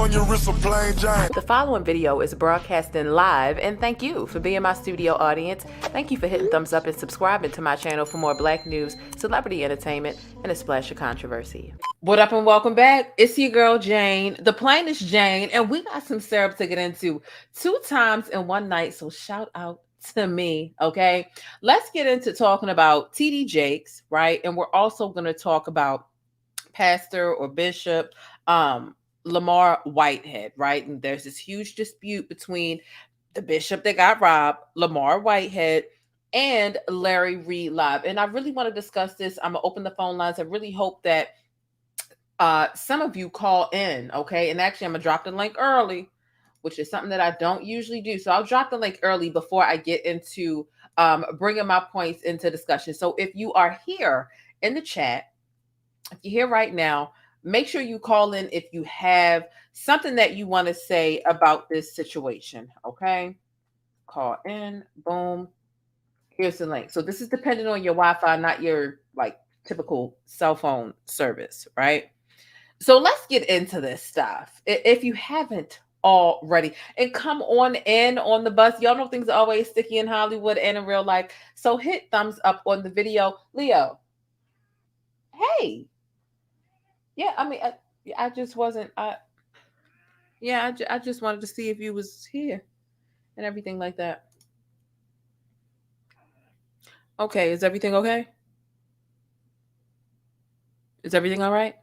on your wrist, a plain Jane. The following video is broadcasting live, and thank you for being my studio audience. Thank you for hitting thumbs up and subscribing to my channel for more black news, celebrity entertainment, and a splash of controversy. What up and welcome back. It's your girl Jane, the plainest Jane, and we got some syrup to get into 2 times in one night, so shout out to me, okay? Let's get into talking about TD Jakes, right? And we're also going to talk about pastor or bishop Lamor Whitehead, right? And there's this huge dispute between the bishop that got robbed, Lamor Whitehead, and Larry Reid live. And I really want to discuss this. I'm gonna open the phone lines. I really hope that some of you call in, okay? And actually, I'm gonna drop the link early, which is something that I don't usually do. So I'll drop the link early before I get into bringing my points into discussion. So if you are here in the chat, if you're here right now, make sure you call in if you have something that you want to say about this situation, okay? Call in, boom. Here's the link. So this is dependent on your Wi-Fi, not your like typical cell phone service, right? So let's get into this stuff. If you haven't already, and come on in on the bus. Y'all know things are always sticky in Hollywood and in real life. So hit thumbs up on the video. Leo, hey. Yeah, I mean, I just wasn't. I just wanted to see if you was here and everything like that. Okay, is everything okay? Is everything all right?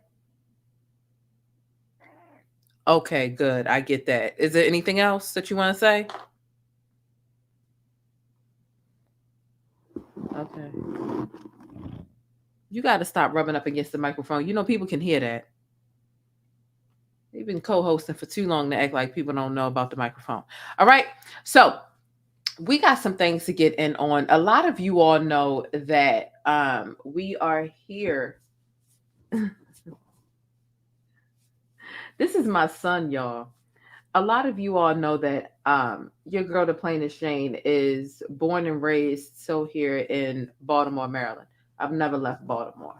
Okay, good. I get that. Is there anything else that you want to say? Okay. You got to stop rubbing up against the microphone. You know people can hear that. You've been co-hosting for too long to act like people don't know about the microphone. All right. So we got some things to get in on. A lot of you all know that we are here. This is my son, y'all. A lot of you all know that your girl, the plainest Jane, is born and raised so here in Baltimore, Maryland. I've never left Baltimore.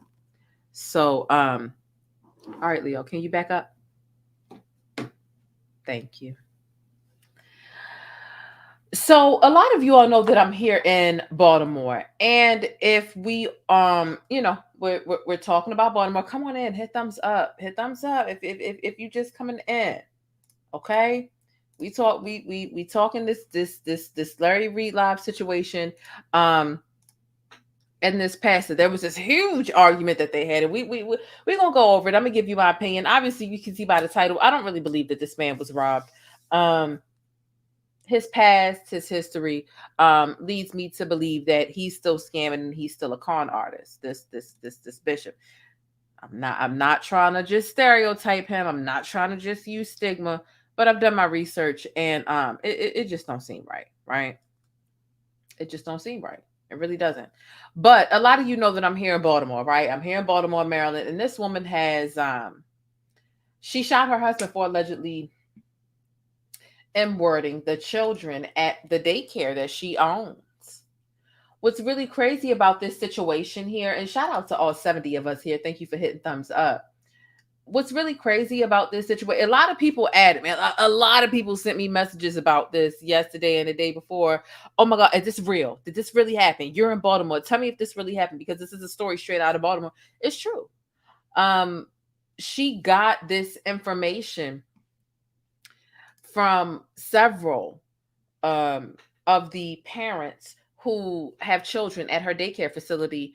So, all right, Leo, can you back up? Thank you. So a lot of you all know that I'm here in Baltimore, and if we we're talking about Baltimore, come on in, hit thumbs up, if you just coming in, okay? We talking this Larry Reid live situation, and this pastor. There was this huge argument that they had, and we're gonna go over it. I'm gonna give you my opinion. Obviously, you can see by the title, I don't really believe that this man was robbed. His past, his history, leads me to believe that he's still scamming and he's still a con artist. This bishop. I'm not trying to just stereotype him. I'm not trying to just use stigma, but I've done my research, and it just don't seem right, right? It just don't seem right. It really doesn't. But a lot of you know that I'm here in Baltimore, right? I'm here in Baltimore, Maryland, and this woman has she shot her husband for allegedly M-wording the children at the daycare that she owns. What's really crazy about this situation here, and shout out to all 70 of us here. Thank you for hitting thumbs up. What's really crazy about this situation, a lot of people added me. A lot of people sent me messages about this yesterday and the day before. Oh my God, is this real? Did this really happen? You're in Baltimore. Tell me if this really happened, because this is a story straight out of Baltimore. It's true. She got this information from several of the parents who have children at her daycare facility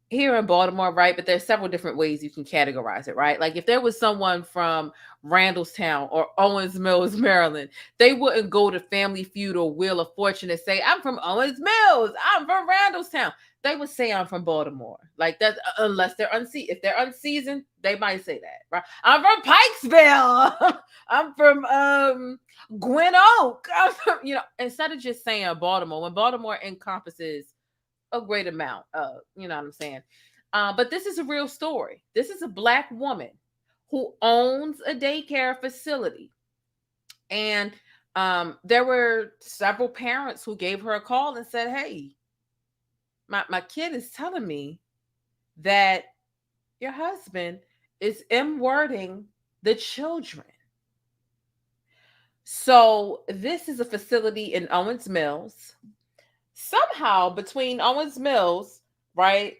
here in Baltimore, right? But there's several different ways you can categorize it, right? Like if there was someone from Randallstown or Owens Mills, Maryland, they wouldn't go to Family Feud or Wheel of Fortune and say, I'm from Owens Mills, I'm from Randallstown. They would say I'm from Baltimore. Like that, unless they're if they're unseasoned, they might say that, right? I'm from Pikesville. I'm from Gwen Oak. I'm from, instead of just saying Baltimore, when Baltimore encompasses a great amount of, you know what I'm saying? But this is a real story. This is a Black woman who owns a daycare facility. And there were several parents who gave her a call and said, hey, my kid is telling me that your husband is M-wording the children. So this is a facility in Owens Mills. Somehow between Owens Mills, right?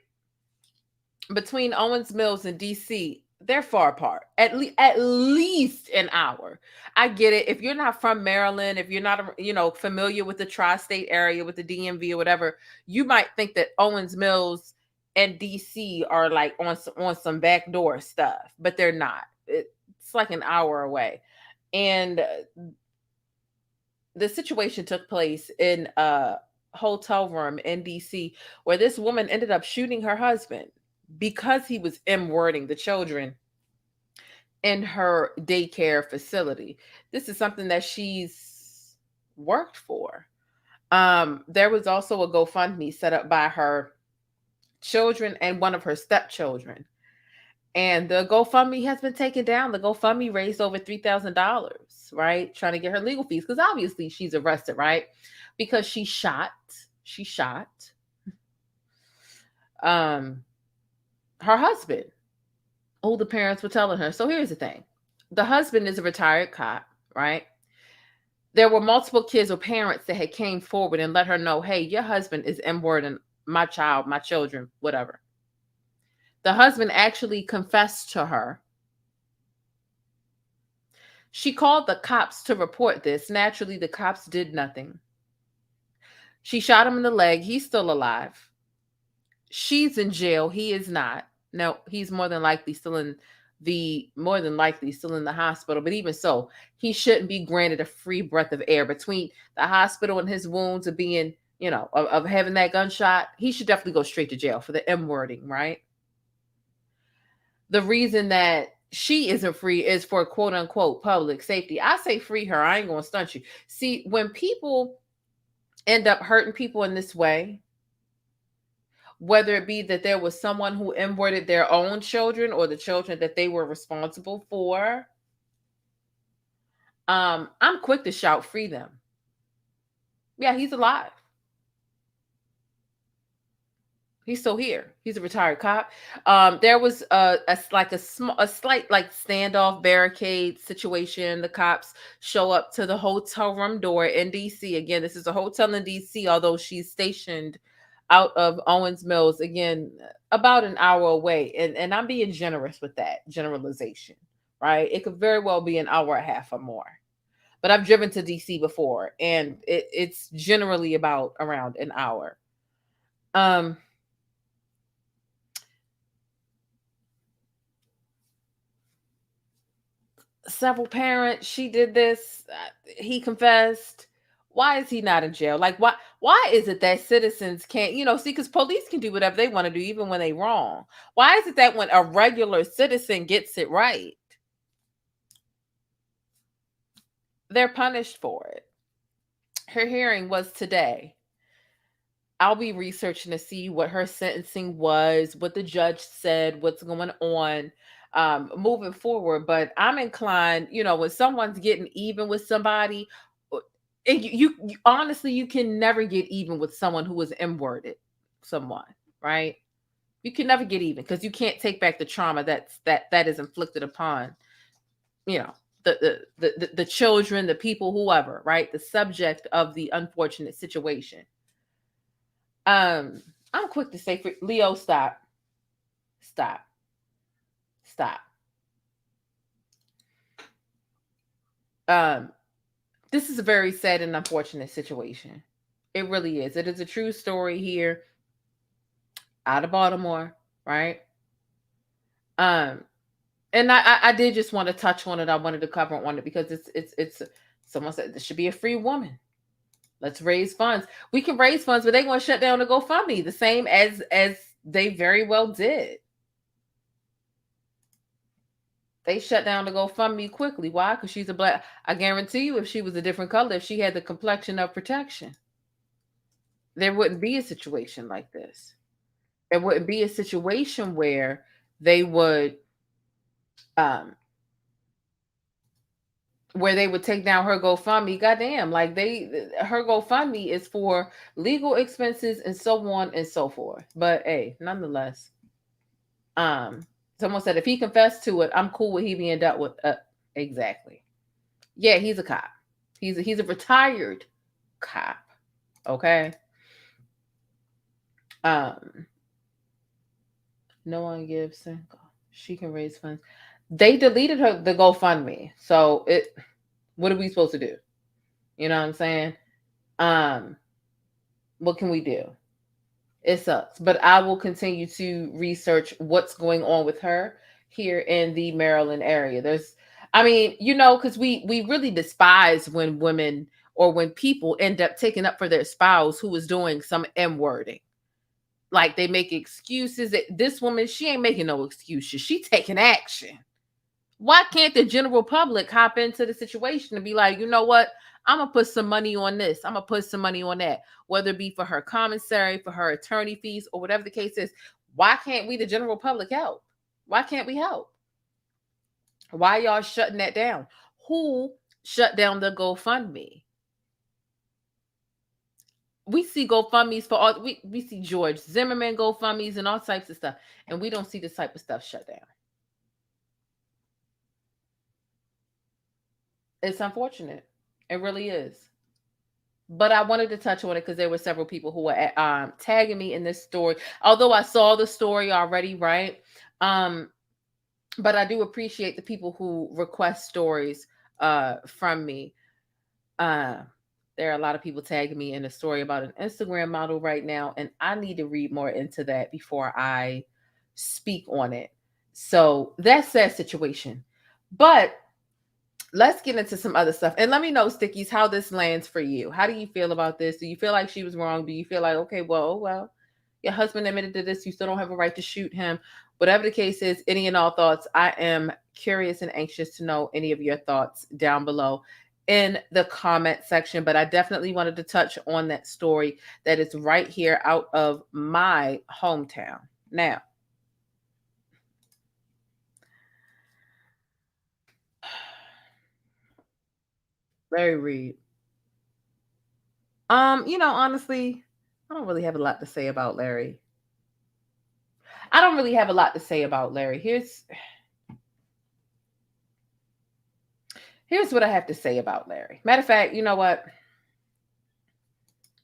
Between Owens Mills and DC, they're far apart. At least an hour. I get it. If you're not from Maryland, if you're not familiar with the tri-state area, with the DMV or whatever, you might think that Owens Mills and DC are like on some backdoor stuff, but they're not. It's like an hour away. And the situation took place in a hotel room in DC where this woman ended up shooting her husband because he was M-wording the children in her daycare facility. This is something that she's worked for. There was also a GoFundMe set up by her children and one of her stepchildren. And the GoFundMe has been taken down. The GoFundMe raised over $3,000, right? Trying to get her legal fees because obviously she's arrested, right? Because she shot her husband, who the parents were telling her. So here's the thing. The husband is a retired cop, right? There were multiple kids or parents that had came forward and let her know, hey, your husband is M-wording my child, my children, whatever. The husband actually confessed to her. She called the cops to report this. Naturally, the cops did nothing. She shot him in the leg. He's still alive. She's in jail. He is not. No, he's more than likely still in the hospital. But even so, he shouldn't be granted a free breath of air between the hospital and his wounds of being, of having that gunshot. He should definitely go straight to jail for the M-wording, right? The reason that she isn't free is for quote unquote public safety. I say free her. I ain't going to stunt you. See, when people end up hurting people in this way, whether it be that there was someone who M-worded their own children or the children that they were responsible for, I'm quick to shout, free them. Yeah, he's alive. He's still here. He's a retired cop. There was a slight like standoff barricade situation. The cops show up to the hotel room door in DC. Again, this is a hotel in DC, although she's stationed out of Owens Mills, again, about an hour away. And I'm being generous with that generalization, right? It could very well be an hour and a half or more. But I've driven to DC before, and it's generally about around an hour. Several parents, she did this, he confessed. Why is he not in jail? Like, why is it that citizens can't, see, because police can do whatever they want to do even when they wrong. Why is it that when a regular citizen gets it right, they're punished for it? Her hearing was today. I'll be researching to see what her sentencing was, what the judge said, what's going on moving forward. But I'm inclined, when someone's getting even with somebody, and you honestly, you can never get even with someone who was M-worded someone, right? You can never get even because you can't take back the trauma that is inflicted upon, the children, the people, whoever, right? The subject of the unfortunate situation. I'm quick to say, Leo, stop. This is a very sad and unfortunate situation. It really is. It is a true story here out of Baltimore, right? And I did just want to touch on it. I wanted to cover on it because it's someone said this should be a free woman. Let's raise funds. We can raise funds, but they're going to shut down the GoFundMe, the same as they very well did. They shut down the GoFundMe quickly. Why? Because she's a black. I guarantee you, if she was a different color, if she had the complexion of protection, there wouldn't be a situation like this. There wouldn't be a situation where they would take down her GoFundMe. Goddamn, like her GoFundMe is for legal expenses and so on and so forth. But hey, nonetheless, someone said if he confessed to it, I'm cool with he being dealt with. Exactly. Yeah, he's a cop. He's a retired cop. Okay. No one gives. She can raise funds. They deleted the GoFundMe. So what are we supposed to do? You know what I'm saying? What can we do? It sucks. But I will continue to research what's going on with her here in the Maryland area. Because we really despise when women or when people end up taking up for their spouse who is doing some M-wording. Like they make excuses. This woman, she ain't making no excuses. She taking action. Why can't the general public hop into the situation and be like, you know what? I'm going to put some money on this. I'm going to put some money on that, whether it be for her commissary, for her attorney fees, or whatever the case is. Why can't we, the general public, help? Why can't we help? Why y'all shutting that down? Who shut down the GoFundMe? We see GoFundMes for all, we see George Zimmerman GoFundMes and all types of stuff, and we don't see this type of stuff shut down. It's unfortunate. It really is. But I wanted to touch on it because there were several people who were tagging me in this story. Although I saw the story already, right? But I do appreciate the people who request stories from me. There are a lot of people tagging me in a story about an Instagram model right now, and I need to read more into that before I speak on it. So that's that situation. But let's get into some other stuff. And let me know, Stickies, how this lands for you. How do you feel about this? Do you feel like she was wrong? Do you feel like, okay, well, your husband admitted to this. You still don't have a right to shoot him. Whatever the case is, any and all thoughts, I am curious and anxious to know any of your thoughts down below in the comment section. But I definitely wanted to touch on that story that is right here out of my hometown. Now, Larry Reid. Honestly, I don't really have a lot to say about Larry. Here's what I have to say about Larry. Matter of fact, you know what?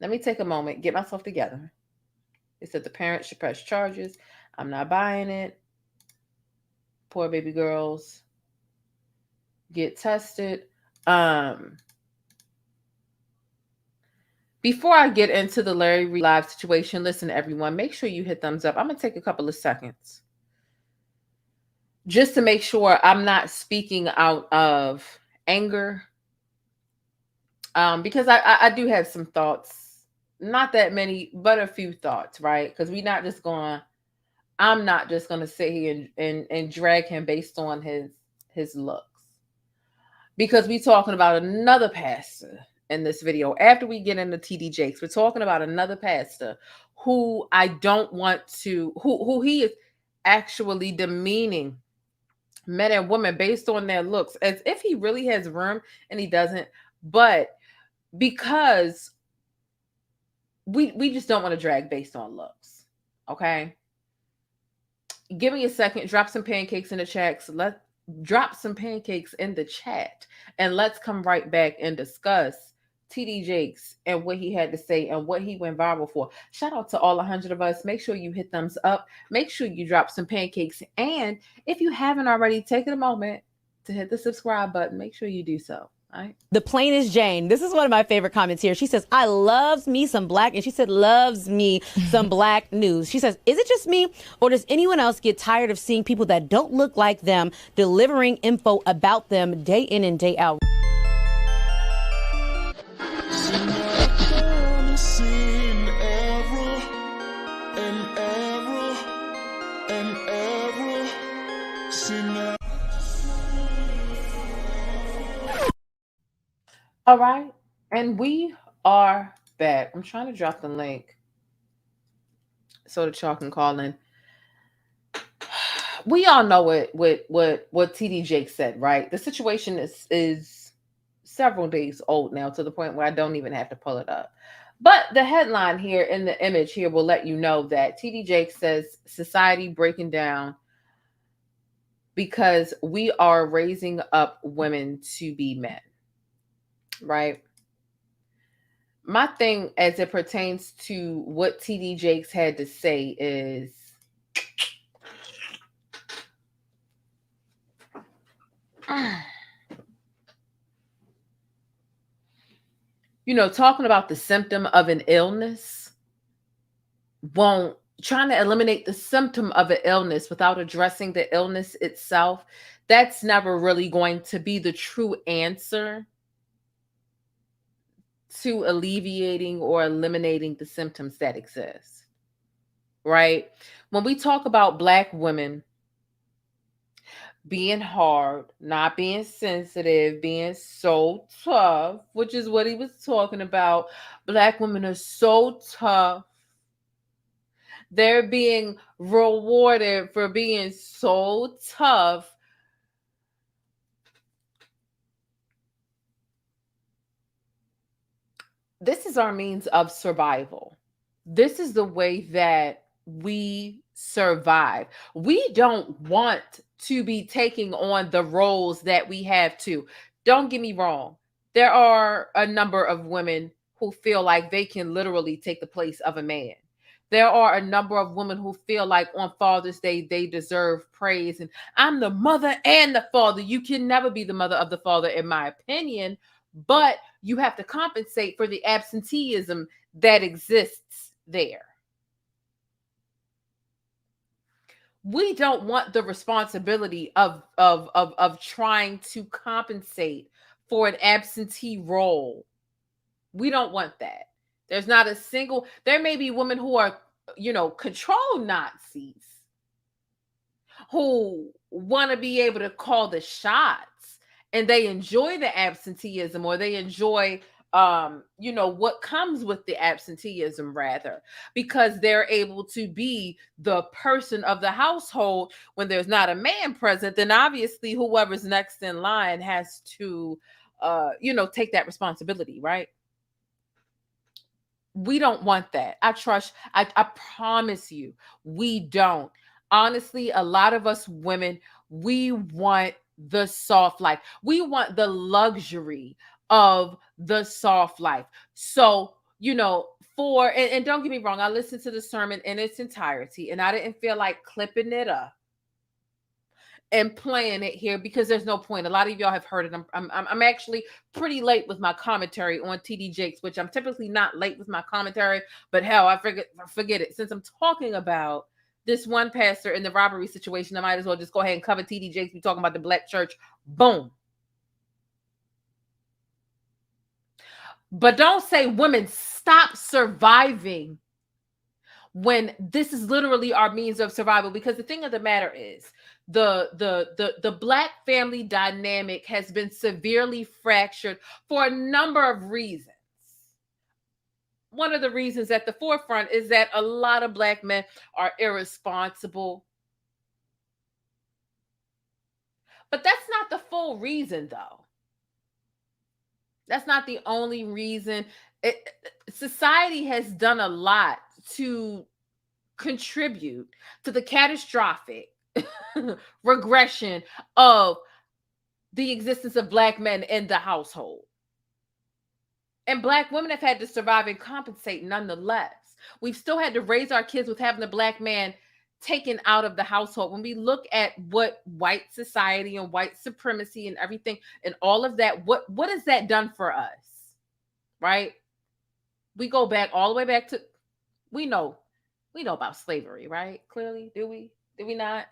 Let me take a moment, get myself together. It said the parents should press charges. I'm not buying it. Poor baby girls get tested. Before I get into the Larry Reid live situation, listen, everyone, make sure you hit thumbs up. I'm going to take a couple of seconds just to make sure I'm not speaking out of anger, because I do have some thoughts, not that many, but a few thoughts, right? Because I'm not just going to sit here and drag him based on his looks, because we're talking about another pastor in this video. After we get into TD Jakes, we're talking about another pastor who I don't want to, who he is actually demeaning men and women based on their looks, as if he really has room, and he doesn't. But because we just don't want to drag based on looks. Okay, give me a second. Drop some pancakes in the chat. So let's drop some pancakes in the chat, and let's come right back and discuss TD Jakes and what he had to say and what he went viral for. Shout out to all 100 of us. Make sure you hit thumbs up. Make sure you drop some pancakes. And if you haven't already, take a moment to hit the subscribe button. Make sure you do so. All right. The plainest Jane. This is one of my favorite comments here. She says, I loves me some black, and she said, loves me some black news. She says, is it just me, or does anyone else get tired of seeing people that don't look like them delivering info about them day in and day out? All right, and we are back. I'm trying to drop the link so that y'all can call in. We all know what TD Jakes said, right? The situation is several days old now, to the point where I don't even have to pull it up. But the headline here in the image here will let you know that TD Jakes says society breaking down because we are raising up women to be men. right? My thing as it pertains to what TD Jakes had to say is, talking about the symptom of an illness won't, trying to eliminate the symptom of an illness without addressing the illness itself, that's never really going to be the true answer to alleviating or eliminating the symptoms that exist, right? When we talk about Black women being hard, not being sensitive, being so tough, which is what he was talking about. Black women are so tough. They're being rewarded for being so tough. This is our means of survival. This is the way that we survive. We don't want to be taking on the roles that we have to. Don't get me wrong. There are a number of women who feel like they can literally take the place of a man. There are a number of women who feel like on Father's Day they deserve praise. And I'm the mother and the father. You can never be the mother of the father, in my opinion, but you have to compensate for the absenteeism that exists there. We don't want the responsibility of trying to compensate for an absentee role. We don't want that. There's not a single, there may be women who are, control Nazis who want to be able to call the shots, and they enjoy the absenteeism, or they enjoy what comes with the absenteeism, rather, because they're able to be the person of the household. When there's not a man present, then obviously whoever's next in line has to take that responsibility, right? We don't want that. I promise you, we don't. Honestly, a lot of us women, we want the soft life. We want the luxury of the soft life. So, and don't get me wrong, I listened to the sermon in its entirety, and I didn't feel like clipping it up and playing it here because there's no point. A lot of y'all have heard it. I'm actually pretty late with my commentary on TD Jakes, which I'm typically not late with my commentary, but hell, I forget it. Since I'm talking about this one pastor in the robbery situation, I might as well just go ahead and cover TD Jakes. We talking about the Black church. Boom. But don't say women stop surviving when this is literally our means of survival, because the thing of the matter is the Black family dynamic has been severely fractured for a number of reasons. One of the reasons at the forefront is that a lot of Black men are irresponsible. But that's not the full reason, though. That's not the only reason. Society has done a lot to contribute to the catastrophic regression of the existence of Black men in the household. And Black women have had to survive and compensate nonetheless. We've still had to raise our kids with having a Black man taken out of the household. When we look at what white society and white supremacy and everything and all of that, what has that done for us? Right? We go back all the way back to, we know about slavery, right? Clearly, do we not?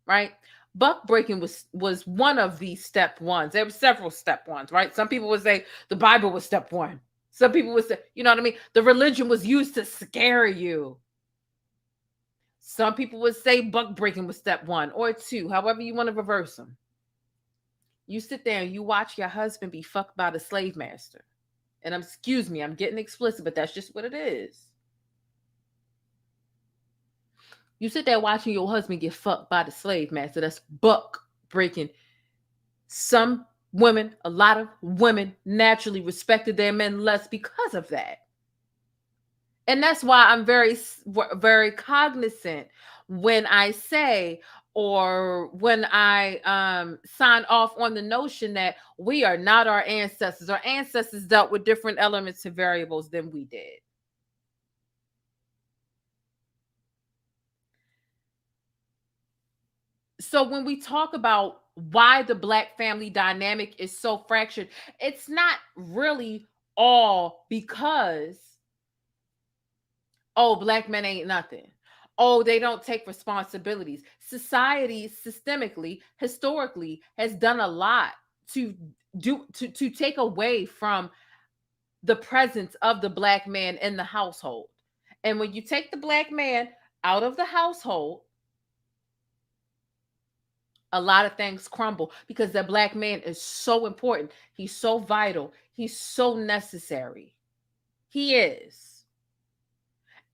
Right? Buck breaking was one of the step ones. There were several step ones, right? Some people would say the Bible was step one. Some people would say, you know what I mean? The religion was used to scare you. Some people would say buck breaking was step 1 or 2, however you want to reverse them. You sit there and you watch your husband be fucked by the slave master. And excuse me, I'm getting explicit, but that's just what it is. You sit there watching your husband get fucked by the slave master. That's buck breaking. Some women, a lot of women naturally respected their men less because of that. And that's why I'm very, very cognizant when I say, or when I sign off on the notion that we are not our ancestors. Our ancestors dealt with different elements and variables than we did. So when we talk about why the Black family dynamic is so fractured, it's not really all because, oh, Black men ain't nothing. Oh, they don't take responsibilities. Society systemically, historically, has done a lot to take away from the presence of the Black man in the household. And when you take the Black man out of the household, a lot of things crumble because the Black man is so important. He's so vital. He's so necessary. He is.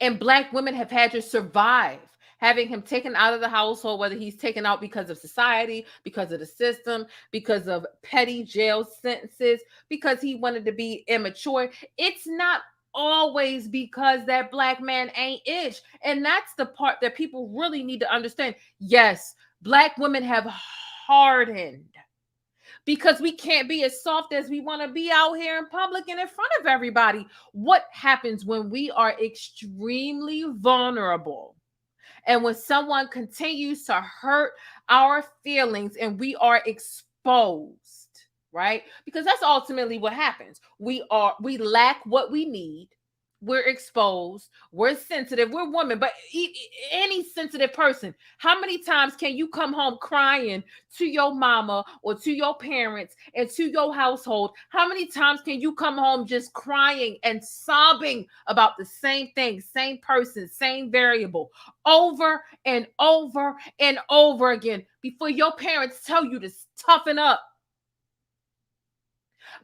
And Black women have had to survive having him taken out of the household, whether he's taken out because of society, because of the system, because of petty jail sentences, because he wanted to be immature. It's not always because that Black man ain't ish. And that's the part that people really need to understand. Yes, Black women have hardened because we can't be as soft as we want to be out here in public and in front of everybody. What happens when we are extremely vulnerable and when someone continues to hurt our feelings and we are exposed, right? Because that's ultimately what happens. We lack what we need. We're exposed. We're sensitive. We're women, but any sensitive person, how many times can you come home crying to your mama or to your parents and to your household? How many times can you come home just crying and sobbing about the same thing, same person, same variable over and over and over again before your parents tell you to toughen up?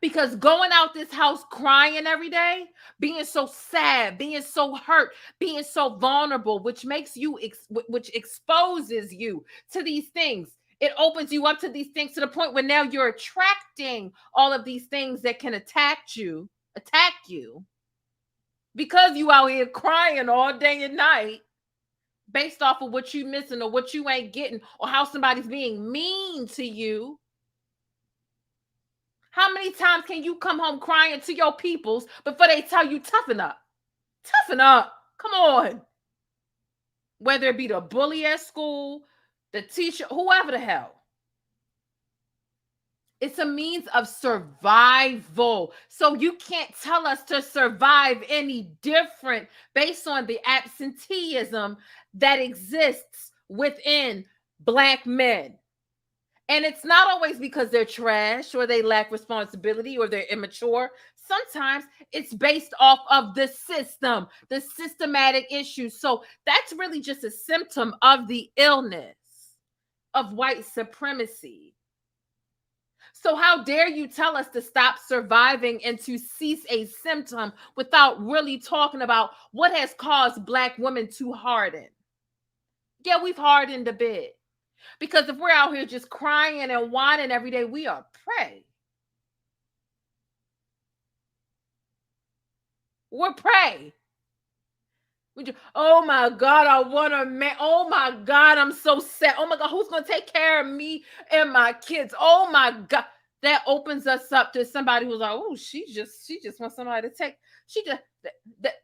Because going out this house crying every day, being so sad, being so hurt, being so vulnerable, which makes you, which exposes you to these things. It opens you up to these things to the point where now you're attracting all of these things that can attack you, because you out here crying all day and night based off of what you missing or what you ain't getting or how somebody's being mean to you. How many times can you come home crying to your peoples before they tell you toughen up? Toughen up. Come on. Whether it be the bully at school, the teacher, whoever the hell. It's a means of survival. So you can't tell us to survive any different based on the absenteeism that exists within Black men. And it's not always because they're trash or they lack responsibility or they're immature. Sometimes it's based off of the system, the systematic issues. So that's really just a symptom of the illness of white supremacy. So how dare you tell us to stop surviving and to cease a symptom without really talking about what has caused Black women to harden? Yeah, we've hardened a bit. Because if we're out here just crying and whining every day, we are prey. We're prey. Oh my God, I want a man. Oh my God, I'm so sad. Oh my God, who's going to take care of me and my kids? Oh my God. That opens us up to somebody who's like, oh, she just wants somebody to take.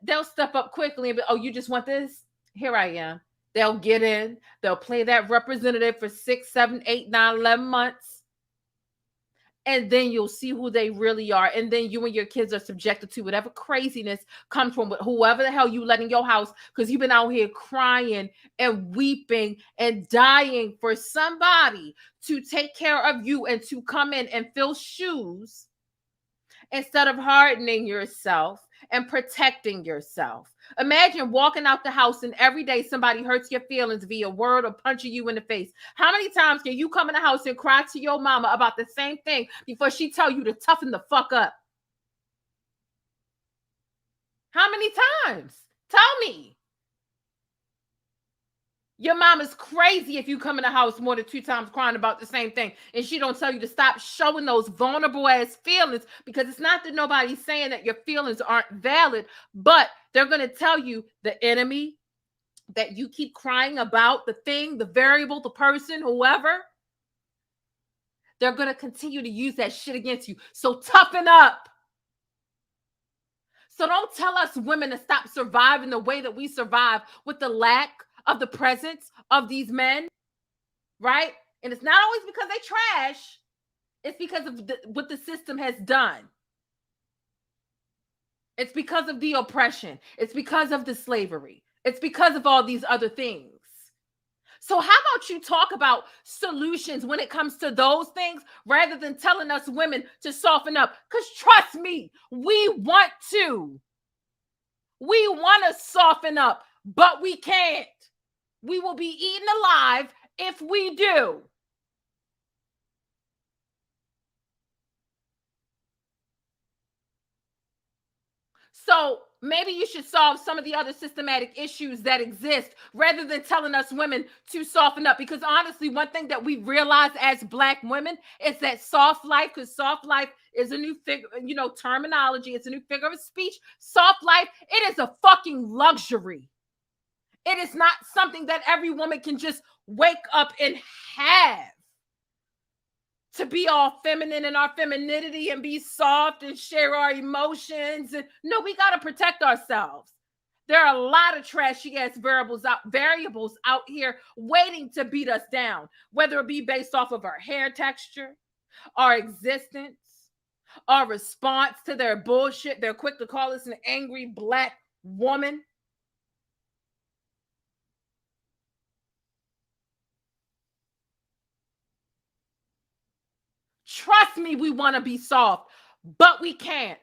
They'll step up quickly and be, oh, you just want this? Here I am. They'll get in. They'll play that representative for 6, 7, 8, 9, 11 months. And then you'll see who they really are. And then you and your kids are subjected to whatever craziness comes from whoever the hell you let in your house because you've been out here crying and weeping and dying for somebody to take care of you and to come in and fill shoes instead of hardening yourself and protecting yourself. Imagine walking out the house and every day somebody hurts your feelings via word or punching you in the face. How many times can you come in the house and cry to your mama about the same thing before she tell you to toughen the fuck up? How many times? Tell me. Your mom is crazy if you come in the house more than 2 times crying about the same thing and she don't tell you to stop showing those vulnerable ass feelings, because it's not that nobody's saying that your feelings aren't valid, but they're going to tell you the enemy that you keep crying about, the thing, the variable, the person, whoever, they're going to continue to use that shit against you. So toughen up. So don't tell us women to stop surviving the way that we survive with the lack of the presence of these men, right? And it's not always because they trash. It's because of what the system has done. It's because of the oppression. It's because of the slavery. It's because of all these other things. So how about you talk about solutions when it comes to those things rather than telling us women to soften up? Because trust me, we want to. We want to soften up, but we can't. We will be eaten alive if we do. So maybe you should solve some of the other systematic issues that exist rather than telling us women to soften up. Because honestly, one thing that we realize as Black women is that soft life, because soft life is a new figure, terminology. It's a new figure of speech. Soft life, it is a fucking luxury. It is not something that every woman can just wake up and have. To be all feminine in our femininity and be soft and share our emotions. And no, we got to protect ourselves. There are a lot of trashy ass variables out here waiting to beat us down, whether it be based off of our hair texture, our existence, our response to their bullshit. They're quick to call us an angry Black woman. Trust me, we want to be soft, but we can't.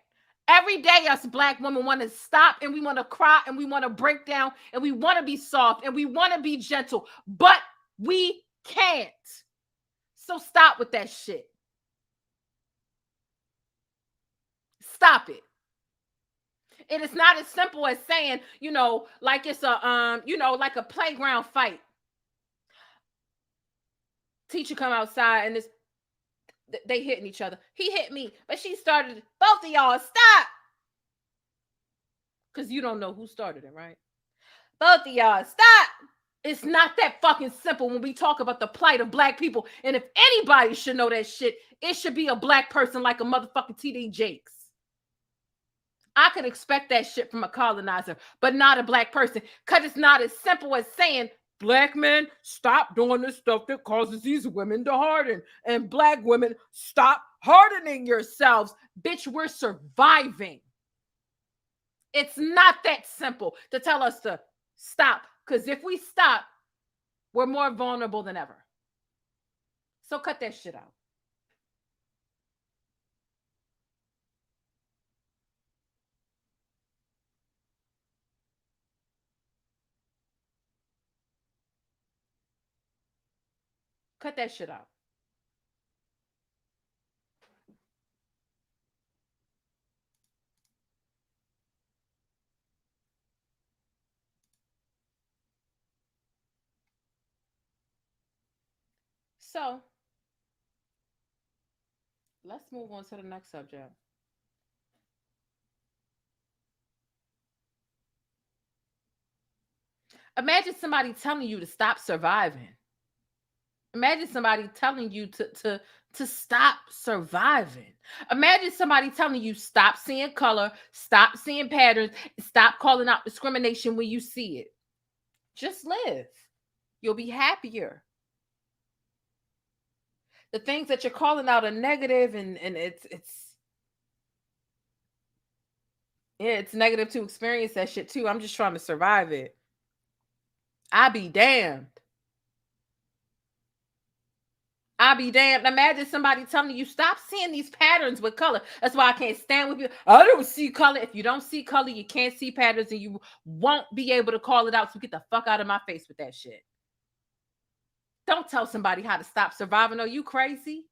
Every day, us Black women want to stop and we want to cry and we want to break down and we want to be soft and we want to be gentle, but we can't. So stop with that shit. Stop it. It is not as simple as saying, like it's a, like a playground fight. Teacher come outside and they hitting each other. He hit me, but she started. Both of y'all stop. Because you don't know who started it, right? Both of y'all stop. It's not that fucking simple when we talk about the plight of Black people. And if anybody should know that shit, it should be a Black person like a motherfucking T.D. Jakes. I could expect that shit from a colonizer, but not a Black person. Because it's not as simple as saying, Black men, stop doing this stuff that causes these women to harden. And Black women, stop hardening yourselves. Bitch, we're surviving. It's not that simple to tell us to stop. Because if we stop, we're more vulnerable than ever. So cut that shit out. Cut that shit out. So let's move on to the next subject. Imagine somebody telling you to stop surviving. Imagine somebody telling you to stop surviving. Imagine somebody telling you stop seeing color, stop seeing patterns, stop calling out discrimination when you see it. Just live. You'll be happier. The things that you're calling out are negative and it's negative to experience that shit too. I'm just trying to survive it. I be damned. I'll be damned. Imagine somebody telling you, stop seeing these patterns with color. That's why I can't stand with you. I don't see color. If you don't see color, you can't see patterns and you won't be able to call it out. So get the fuck out of my face with that shit. Don't tell somebody how to stop surviving. Are you crazy?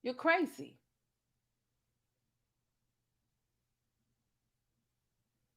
You're crazy.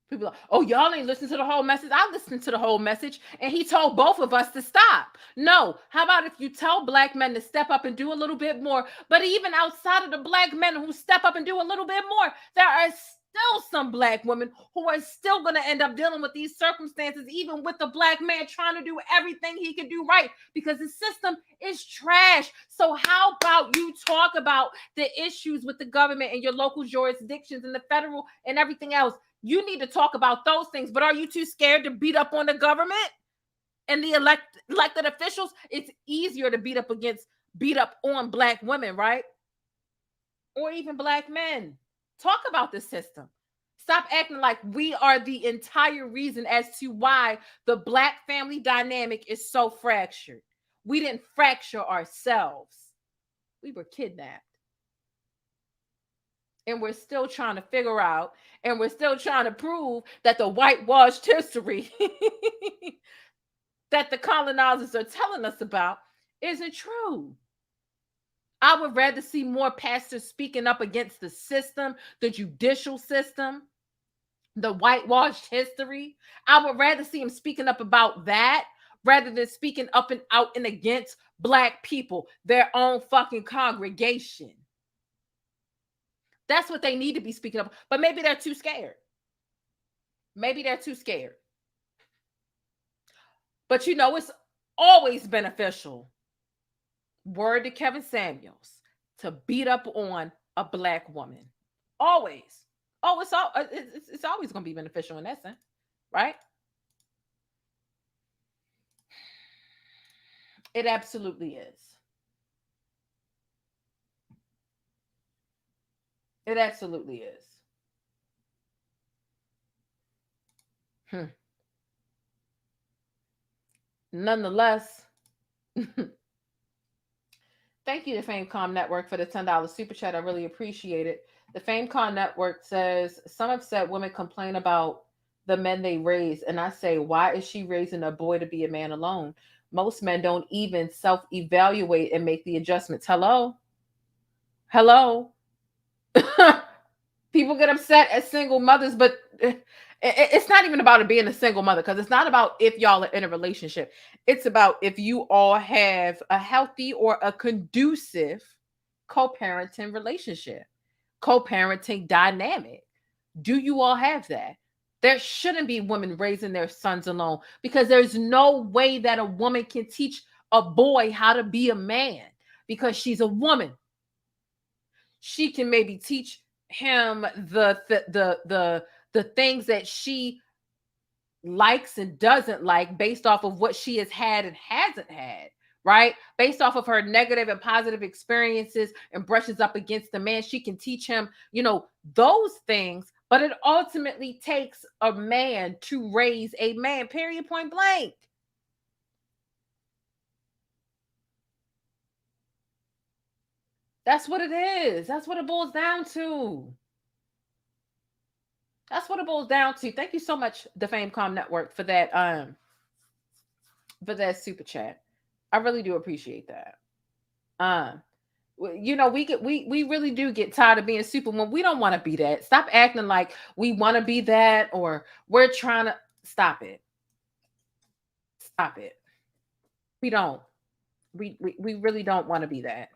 People are like, oh, y'all ain't listening to the whole message. I listened to the whole message, and he told both of us to stop. No, how about if you tell black men to step up and do a little bit more? But even outside of the black men who step up and do a little bit more, there are still some black women who are still going to end up dealing with these circumstances, even with the black man trying to do everything he can do right, because the system is trash. So how about you talk about the issues with the government and your local jurisdictions and the federal and everything else? You need to talk about those things, but are you too scared to beat up on the government and the elected officials? It's easier to beat up on black women, right? Or even black men. Talk about the system. Stop acting like we are the entire reason as to why the black family dynamic is so fractured. We didn't fracture ourselves. We were kidnapped. And we're still trying to figure out, and we're still trying to prove that the whitewashed history that the colonizers are telling us about isn't true. I would rather see more pastors speaking up against the system, the judicial system, the whitewashed history. I would rather see them speaking up about that rather than speaking up and out and against black people, their own fucking congregation. That's what they need to be speaking up. But maybe they're too scared. Maybe they're too scared. But you know, it's always beneficial, word to Kevin Samuels, to beat up on a black woman. Always. Oh, it's always going to be beneficial in that sense, right? It absolutely is. It absolutely is. Nonetheless, thank you to FameCom Network for the $10 super chat. I really appreciate it. The FameCon Network says, some upset women complain about the men they raise. And I say, why is she raising a boy to be a man alone? Most men don't even self-evaluate and make the adjustments. Hello? People get upset as single mothers, but it's not even about it being a single mother, because it's not about if y'all are in a relationship. It's about if you all have a healthy or a conducive co-parenting relationship, co-parenting dynamic. Do you all have that? There shouldn't be women raising their sons alone, because there's no way that a woman can teach a boy how to be a man because she's a woman. She can maybe teach him the things that she likes and doesn't like based off of what she has had and hasn't had, right? Based off of her negative and positive experiences and brushes up against the man. She can teach him, those things, but it ultimately takes a man to raise a man, period, point blank. That's what it is. That's what it boils down to. That's what it boils down to. Thank you so much, the FameCom Network, for that super chat. I really do appreciate that. We really do get tired of being Superman. We don't want to be that. Stop acting like we want to be that, or we're trying to stop it. Stop it. We don't. We really don't want to be that.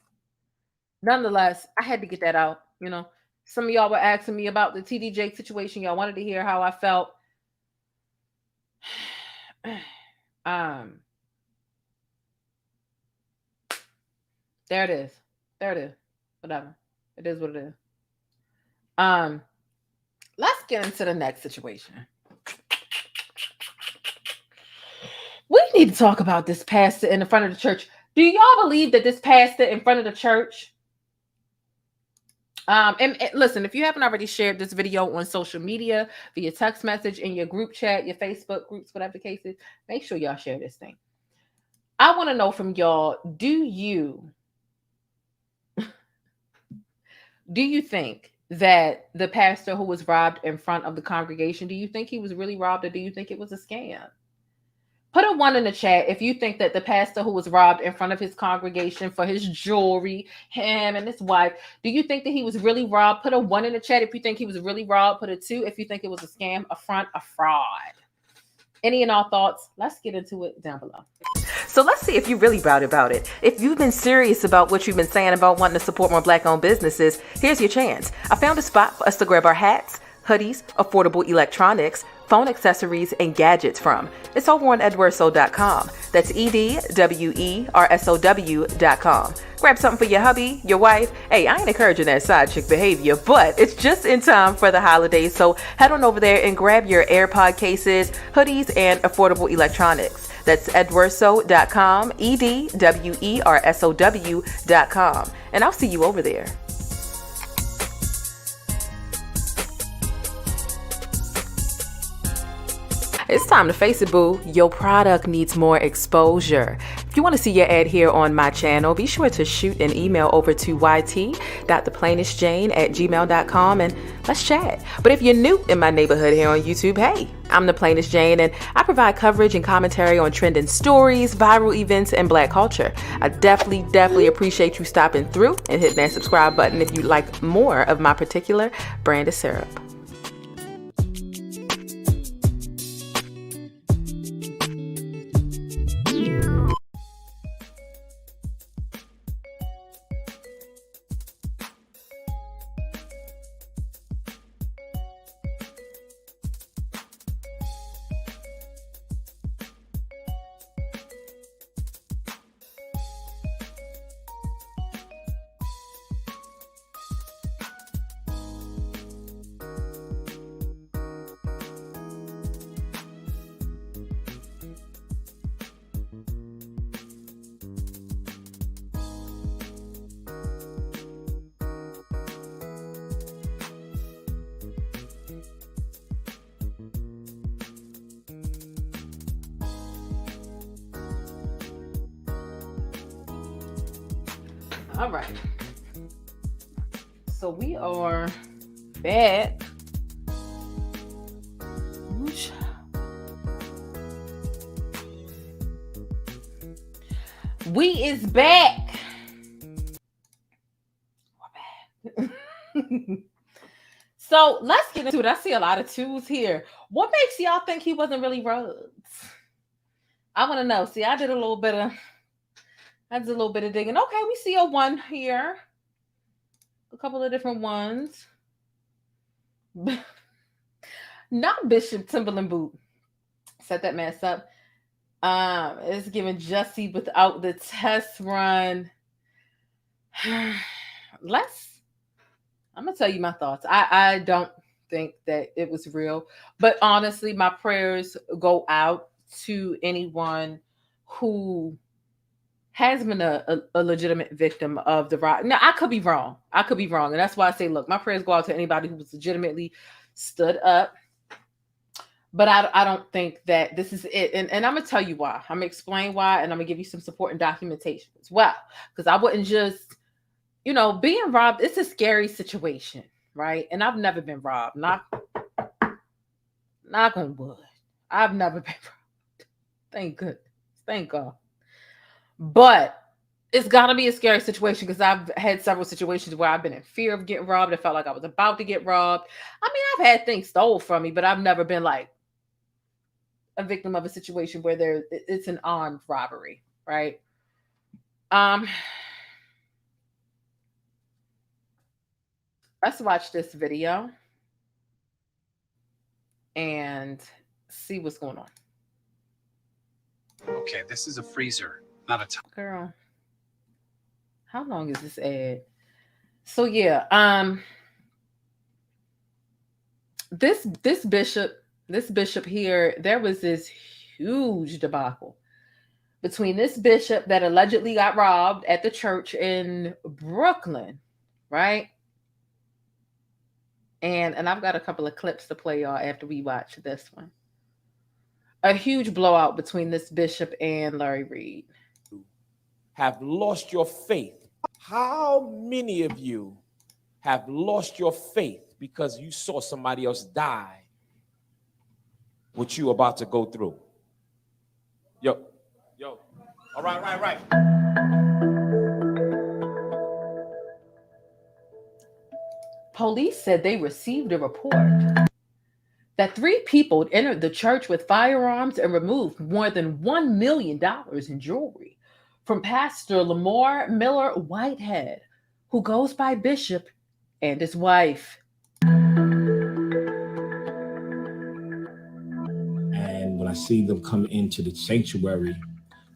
Nonetheless, I had to get that out. Some of y'all were asking me about the TD Jakes situation. Y'all wanted to hear how I felt. There it is. Whatever. It is what it is. Let's get into the next situation. We need to talk about this pastor in the front of the church. Do y'all believe that this pastor in front of the church? And listen, if you haven't already shared this video on social media, via text message, in your group chat, your Facebook groups, whatever the case is, make sure y'all share this thing. I want to know from y'all, do you think that the pastor who was robbed in front of the congregation, do you think he was really robbed, or do you think it was a scam? Put a 1 in the chat if you think that the pastor who was robbed in front of his congregation for his jewelry, him and his wife, do you think that he was really robbed? Put a 1 in the chat if you think he was really robbed. Put a 2 if you think it was a scam, a front, a fraud. Any and all thoughts? Let's get into it down below. So let's see if you're really proud about it. If you've been serious about what you've been saying about wanting to support more Black-owned businesses, here's your chance. I found a spot for us to grab our hats, hoodies, affordable electronics, phone accessories, and gadgets from. It's over on edwersow.com. That's EDWERSOW.com. Grab something for your hubby, your wife. Hey, I ain't encouraging that side chick behavior, but it's just in time for the holidays. So head on over there and grab your AirPod cases, hoodies, and affordable electronics. That's edwersow.com, EDWERSOW.com. And I'll see you over there. It's time to face it, boo. Your product needs more exposure. If you want to see your ad here on my channel, be sure to shoot an email over to yt.theplainestjane@gmail.com and let's chat. But if you're new in my neighborhood here on YouTube, hey, I'm the Plainest Jane, and I provide coverage and commentary on trending stories, viral events, and Black culture. I definitely appreciate you stopping through and hitting that subscribe button if you like more of my particular brand of syrup. All right. So we are back. We is back. We're back. So let's get into it. I see a lot of twos here. What makes y'all think he wasn't really robbed? I want to know. See, I did a little bit of digging. Okay, we see a 1 here. A couple of different ones. Not Bishop Timberland boot. Set that mess up. It's giving Jussie without the test run. I'm gonna tell you my thoughts. I don't think that it was real, but honestly, my prayers go out to anyone who has been a legitimate victim of the rock. Now, I could be wrong. And that's why I say, look, my prayers go out to anybody who was legitimately stood up. But I don't think that this is it. And I'm going to tell you why. I'm going to explain why, and I'm going to give you some support and documentation as well. Because I wouldn't just, being robbed, it's a scary situation, right? And I've never been robbed. Knock on wood. I've never been robbed. Thank goodness. Thank God. But it's got to be a scary situation because I've had several situations where I've been in fear of getting robbed. I felt like I was about to get robbed. I mean, I've had things stole from me, but I've never been like a victim of a situation where it's an armed robbery, right? Let's watch this video and see what's going on. Okay, this is a freezer, not a top. Girl, how long is this ad? So yeah, this bishop here, there was this huge debacle between this bishop that allegedly got robbed at the church in Brooklyn, right? And I've got a couple of clips to play y'all after we watch this one. A huge blowout between this bishop and Larry Reid. Have lost your faith. How many of you have lost your faith because you saw somebody else die what you about to go through? Yo. All right. Police said they received a report that 3 people entered the church with firearms and removed more than $1 million in jewelry from Pastor Lamor Whitehead, who goes by Bishop, and his wife. And when I see them come into the sanctuary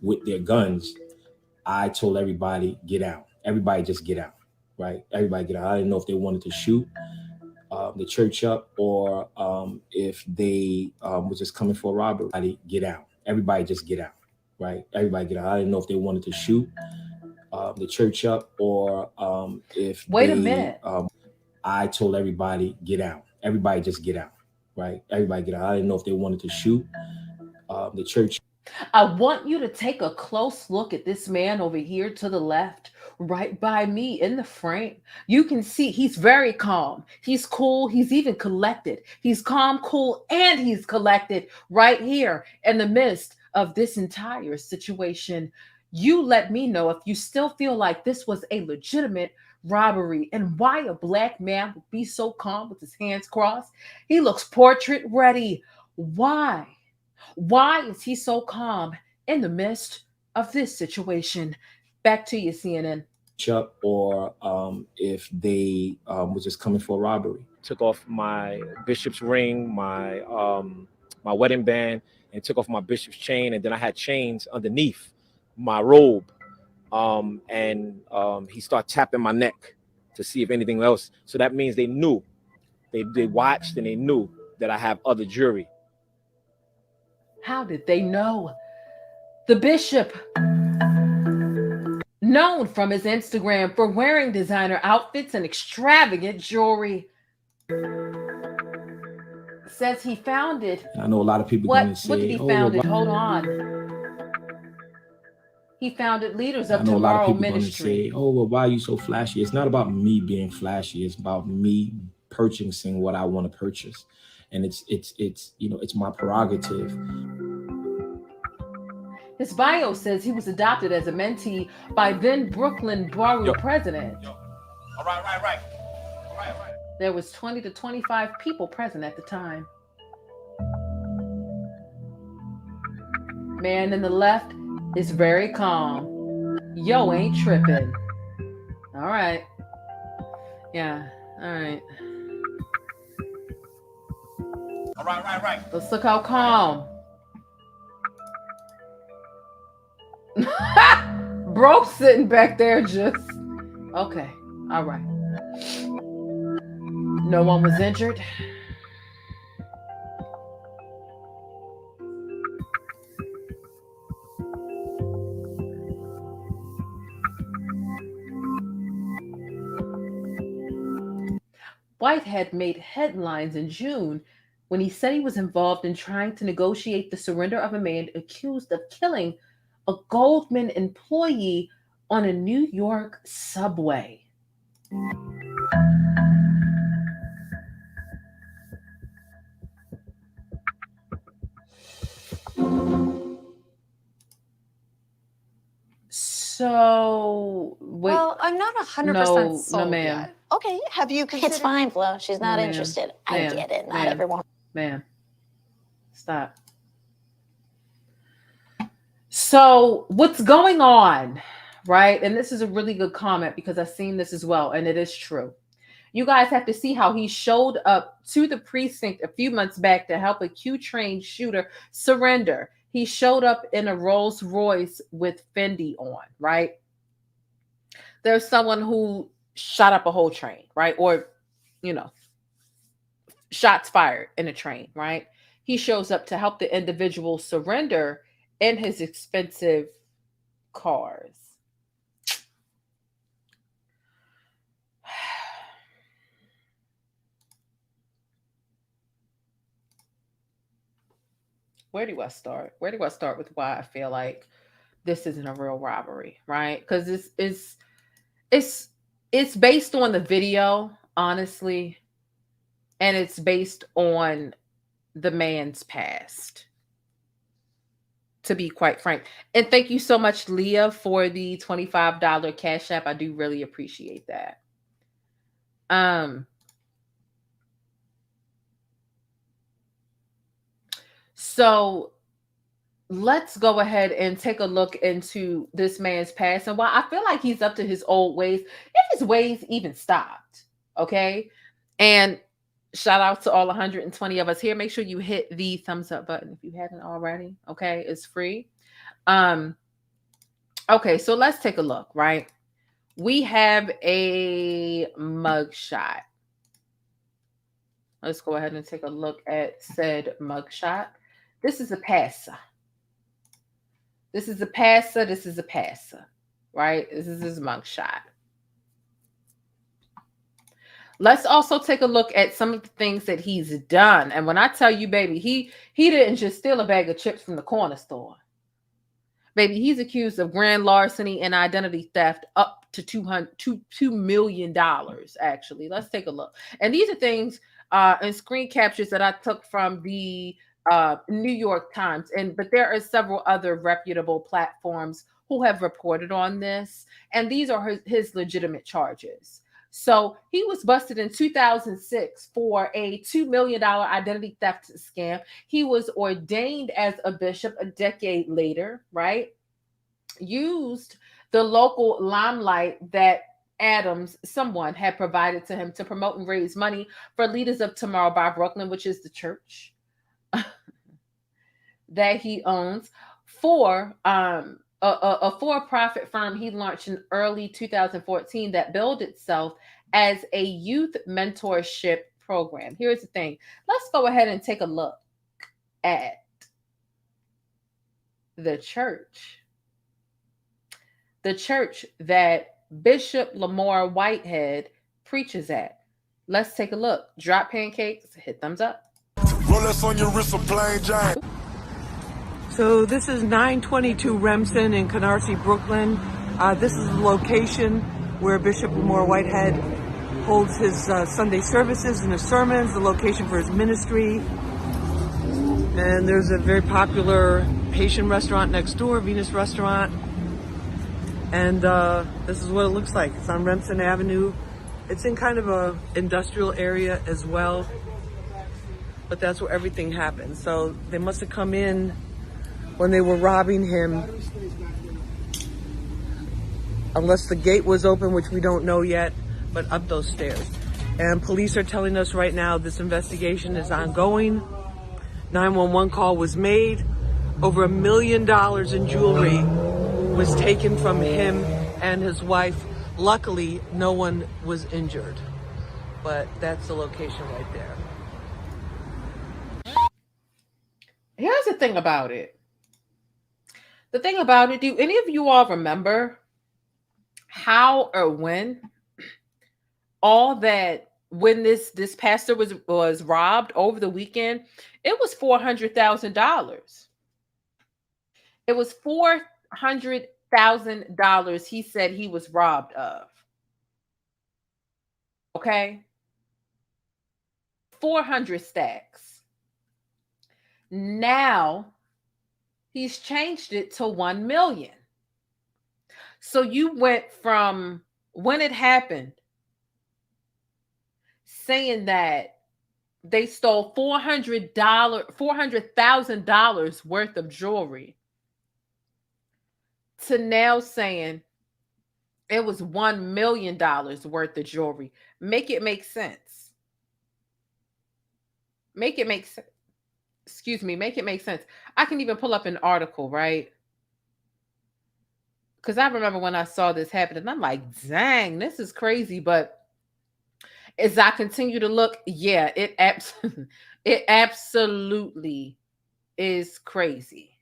with their guns, I told everybody, get out. Everybody just get out, right? Everybody get out. I didn't know if they wanted to shoot the church up or if they were just coming for a robbery. Get out. Everybody just get out, right? Everybody get out. I didn't know if they wanted to shoot the church up or if Wait a minute. I told everybody, get out. Everybody just get out, right? Everybody get out. I didn't know if they wanted to shoot the church. I want you to take a close look at this man over here to the left, right by me in the frame. You can see he's very calm. He's cool. He's even collected. He's calm, cool, and he's collected right here in the midst of this entire situation. You let me know if you still feel like this was a legitimate robbery and why a black man would be so calm with his hands crossed. He looks portrait ready. Why? Why is he so calm in the midst of this situation? Back to you, CNN. Or if they were just coming for a robbery. Took off my bishop's ring, my wedding band, and took off my bishop's chain, and then I had chains underneath my robe. And he started tapping my neck to see if anything else. So that means they knew. They watched and they knew that I have other jewelry. How did they know? The bishop, known from his Instagram for wearing designer outfits and extravagant jewelry, says he found it. I know a lot of people going to say, what did he found it? Hold on. He founded Leaders of Tomorrow Ministry. Say, oh, well, why are you so flashy? It's not about me being flashy. It's about me purchasing what I want to purchase. And it's my prerogative. His bio says he was adopted as a mentee by then Brooklyn Borough president. All right. There was 20 to 25 people present at the time. Man in the left is very calm. Yo ain't tripping. All right. Yeah. All right. All right. Let's look how calm. Bro sitting back there just okay. All right. No one was injured. Whitehead made headlines in June when he said he was involved in trying to negotiate the surrender of a man accused of killing a Goldman employee on a New York subway. So, wait. Well, I'm not 100% sold no, ma'am. yet. Okay, have you considered? It's fine, Flo. She's not No, ma'am. interested. Ma'am. I get it. Not Ma'am. everyone. Ma'am, stop. So what's going on, right? And this is a really good comment because I've seen this as well, and it is true. You guys have to see how he showed up to the precinct a few months back to help a Q-train shooter surrender. He showed up in a Rolls Royce with Fendi on, right? There's someone who shot up a whole train, right? Or, shots fired in a train, right? He shows up to help the individual surrender in his expensive cars. Where do I start? Where do I start with why I feel like this isn't a real robbery, right? Because it's based on the video, honestly, and it's based on the man's past. to be quite frank. And thank you so much, Leah, for the $25 Cash App. I do really appreciate that. So let's go ahead and take a look into this man's past and why I feel like he's up to his old ways, if his ways even stopped. Okay. And shout out to all 120 of us here. Make sure you hit the thumbs up button if you haven't already. Okay. It's free. Okay. So let's take a look, right? We have a mugshot. Let's go ahead and take a look at said mugshot. This is a passer. This is a passer. This is a passer, right? This is his mugshot. Let's also take a look at some of the things that he's done. And when I tell you, baby, he didn't just steal a bag of chips from the corner store. Baby, he's accused of grand larceny and identity theft up to $2 million, actually. Let's take a look. And these are things and screen captures that I took from the New York Times. But there are several other reputable platforms who have reported on this. And these are his legitimate charges. So he was busted in 2006 for a $2 million identity theft scam. He was ordained as a bishop a decade later, right? Used the local limelight that someone had provided to him to promote and raise money for Leaders of Tomorrow by Brooklyn, which is the church that he owns, for a for-profit firm he launched in early 2014 that billed itself as a youth mentorship program. Here's the thing. Let's go ahead and take a look at the church. The church that Bishop Lamor Whitehead preaches at. Let's take a look. Drop pancakes, hit thumbs up. Rolex on your wrist, a plain giant. So this is 922 Remsen in Canarsie, Brooklyn. This is the location where Bishop Lamor Whitehead holds his Sunday services and his sermons, the location for his ministry. And there's a very popular Haitian restaurant next door, Venus Restaurant. And this is what it looks like. It's on Remsen Avenue. It's in kind of a industrial area as well. But that's where everything happened. So they must have come in when they were robbing him, unless the gate was open, which we don't know yet, but up those stairs. And police are telling us right now this investigation is ongoing. 911 call was made. Over $1 million in jewelry was taken from him and his wife. Luckily, no one was injured, but that's the location right there. Here's the thing about it. The thing about it, do any of you all remember how or when when this pastor was robbed over the weekend? It was $400,000. It was $400,000 he said he was robbed of. Okay? 400 stacks. Now he's changed it to 1 million. So you went from when it happened saying that they stole $400,000 worth of jewelry to now saying it was $1 million worth of jewelry. Make it make sense. Make it make sense. Excuse me, make it make sense. I can even pull up an article, right? Because I remember when I saw this happen, and I'm like, dang, this is crazy. But as I continue to look, yeah, it absolutely is crazy.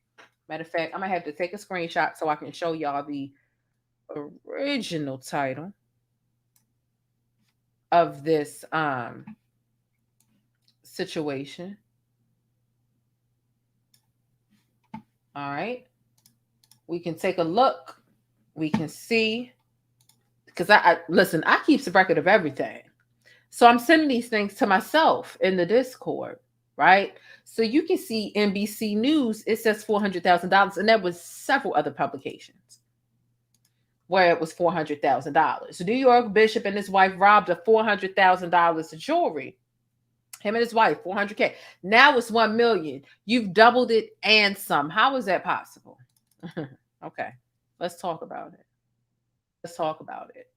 Matter of fact, I'm going to have to take a screenshot so I can show y'all the original title of this situation. All right. We can take a look. We can see. Because listen, I keep a record of everything. So I'm sending these things to myself in the Discord. right? So you can see NBC News, it says $400,000, and there was several other publications where it was $400,000. New York bishop and his wife robbed of $400,000 of jewelry. Him and his wife, $400K. Now it's $1 million. You've doubled it and some. How is that possible? Okay, let's talk about it. Let's talk about it.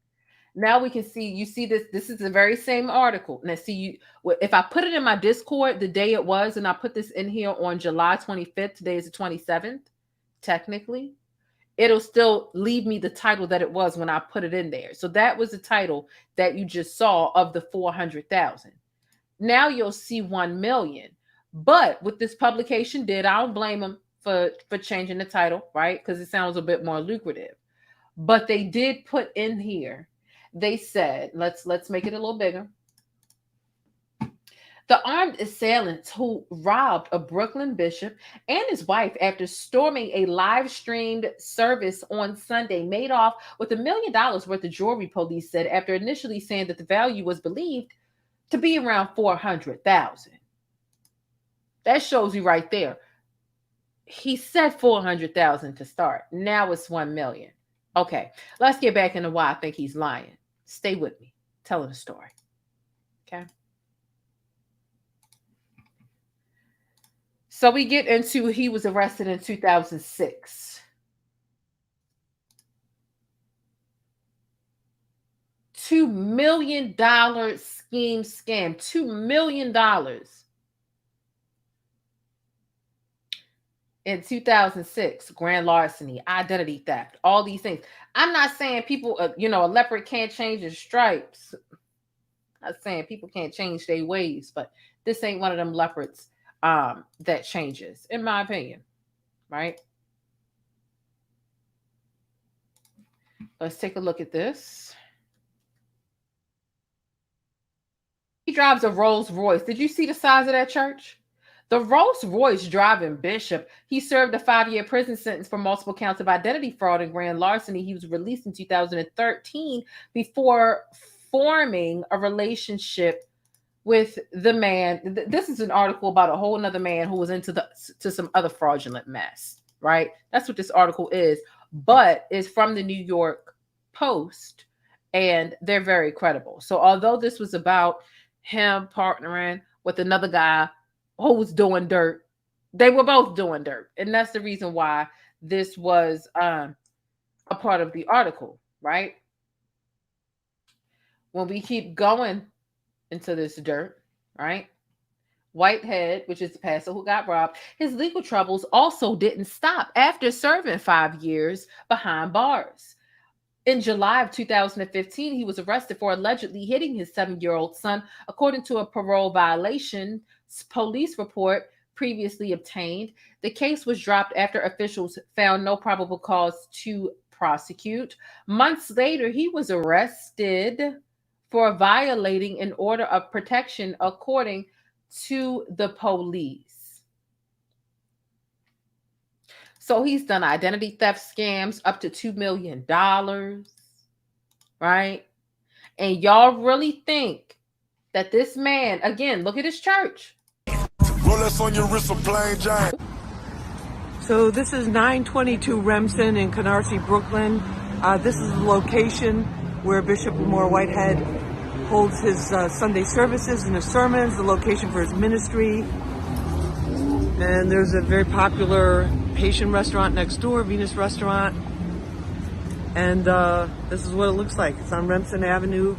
Now we can see, you see this. This is the very same article. Now see, you, if I put it in my Discord the day it was, and I put this in here on July 25th, today is the 27th, technically, it'll still leave me the title that it was when I put it in there. So that was the title that you just saw of the 400,000. Now you'll see 1 million. But what this publication did, I don't blame them for changing the title, right? Because it sounds a bit more lucrative. But they did put in here, they said, let's make it a little bigger. The armed assailants who robbed a Brooklyn bishop and his wife after storming a live-streamed service on Sunday made off with $1 million worth of jewelry, police said, after initially saying that the value was believed to be around $400,000. That shows you right there. He said $400,000 to start. Now it's $1 million. Okay, let's get back into why I think he's lying. Stay with me. Telling the story. Okay. So we get into, he was arrested in 2006. $2 million scam. $2 million. In 2006, grand larceny, identity theft, all these things. I'm not saying people, a leopard can't change his stripes. I'm not saying people can't change their ways, but this ain't one of them leopards that changes, in my opinion, right? Let's take a look at this. He drives a Rolls Royce. Did you see the size of that church? The Rolls Royce driving bishop, he served a 5-year prison sentence for multiple counts of identity fraud and grand larceny. He was released in 2013 before forming a relationship with the man. This is an article about a whole nother man who was into some other fraudulent mess, right? That's what this article is, but it's from the New York Post, and they're very credible. So although this was about him partnering with another guy who was doing dirt, they were both doing dirt. And that's the reason why this was a part of the article, right? When we keep going into this dirt, right? Whitehead, which is the pastor who got robbed, his legal troubles also didn't stop after serving 5 years behind bars. In July of 2015, he was arrested for allegedly hitting his 7-year-old son, according to a parole violation police report previously obtained. The case was dropped after officials found no probable cause to prosecute. Months later, he was arrested for violating an order of protection, according to the police. So he's done identity theft scams up to $2 million, right? And y'all really think that this man, again, look at his church. Rolex on your wrist, a plain Jane. So this is 922 Remsen in Canarsie, Brooklyn. This is the location where Bishop Lamor Whitehead holds his Sunday services and his sermons, the location for his ministry. And there's a very popular Haitian restaurant next door, Venus Restaurant. And this is what it looks like. It's on Remsen Avenue.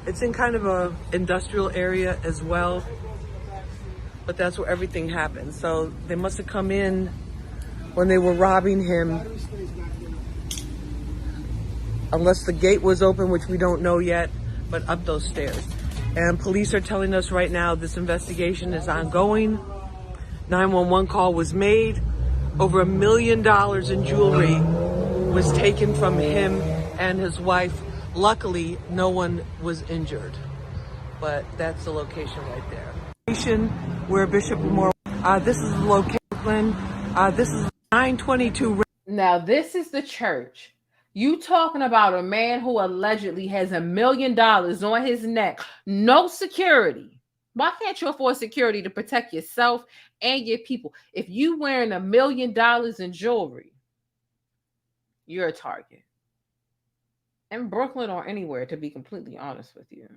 It's in kind of a industrial area as well, but that's where everything happened. So they must have come in when they were robbing him, unless the gate was open, which we don't know yet, but up those stairs. And police are telling us right now this investigation is ongoing. 911 call was made. Over $1 million in jewelry was taken from him and his wife. Luckily, no one was injured, but that's the location right there. Location where Bishop Lamor, this is the location. This is 922. Now, this is the church. You talking about a man who allegedly has $1 million on his neck, no security, Why can't you afford security to protect yourself and your people? If you wearing $1 million in jewelry, you're a target. In Brooklyn or anywhere, to be completely honest with you.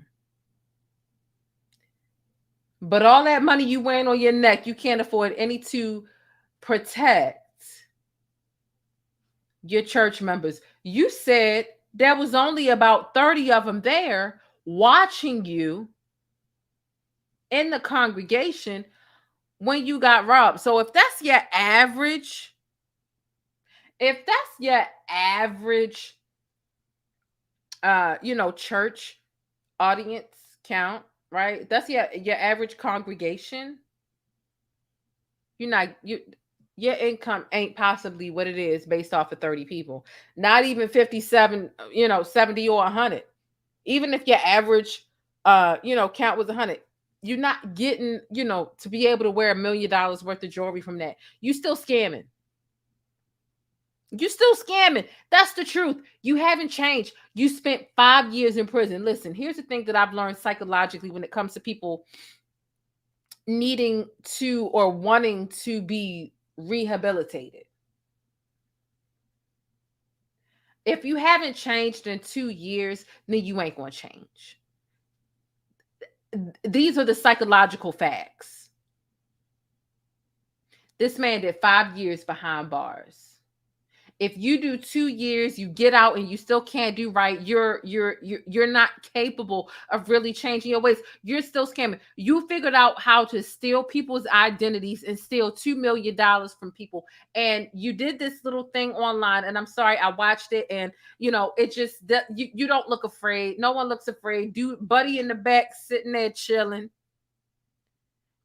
But all that money you wearing on your neck, you can't afford any to protect your church members. You said there was only about 30 of them there watching you in the congregation when you got robbed. So if that's your average, church audience count, right? That's your average congregation. Your income ain't possibly what it is based off of 30 people. Not even 57, 70 or 100. Even if your average count was 100, you're not getting, to be able to wear $1 million worth of jewelry from that. You still scamming. You still scamming. That's the truth. You haven't changed. You spent 5 years in prison. Listen, here's the thing that I've learned psychologically when it comes to people needing to or wanting to be rehabilitated. If you haven't changed in 2 years, then you ain't going to change. These are the psychological facts. This man did 5 years behind bars. If you do 2 years, you get out and you still can't do right, you're not capable of really changing your ways. You're still scamming. You figured out how to steal people's identities and steal $2 million from people. And you did this little thing online. And I'm sorry, I watched it, and it just you don't look afraid. No one looks afraid. Dude, buddy in the back sitting there chilling.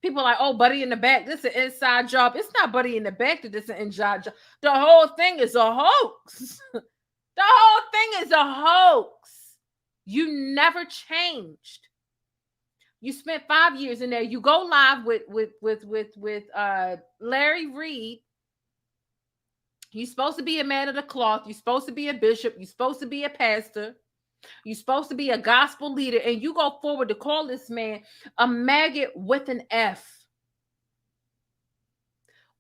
People are like, oh, buddy in the back, this is an inside job. It's not buddy in the back that this is an inside job. The whole thing is a hoax. The whole thing is a hoax. You never changed. You spent 5 years in there. You go live with Larry Reid. You're supposed to be a man of the cloth. You're supposed to be a bishop. You're supposed to be a pastor. You're supposed to be a gospel leader, and you go forward to call this man a maggot with an F.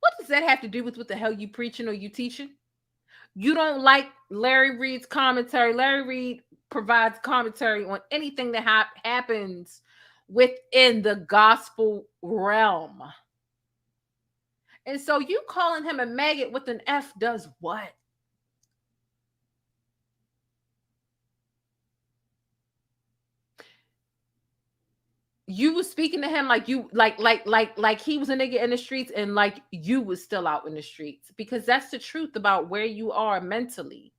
What does that have to do with what the hell you preaching or you teaching? You don't like Larry Reid's commentary. Larry Reid provides commentary on anything that happens within the gospel realm. And so you calling him a maggot with an F does what? You was speaking to him like you like he was a nigga in the streets, and like you was still out in the streets, because that's the truth about where you are mentally.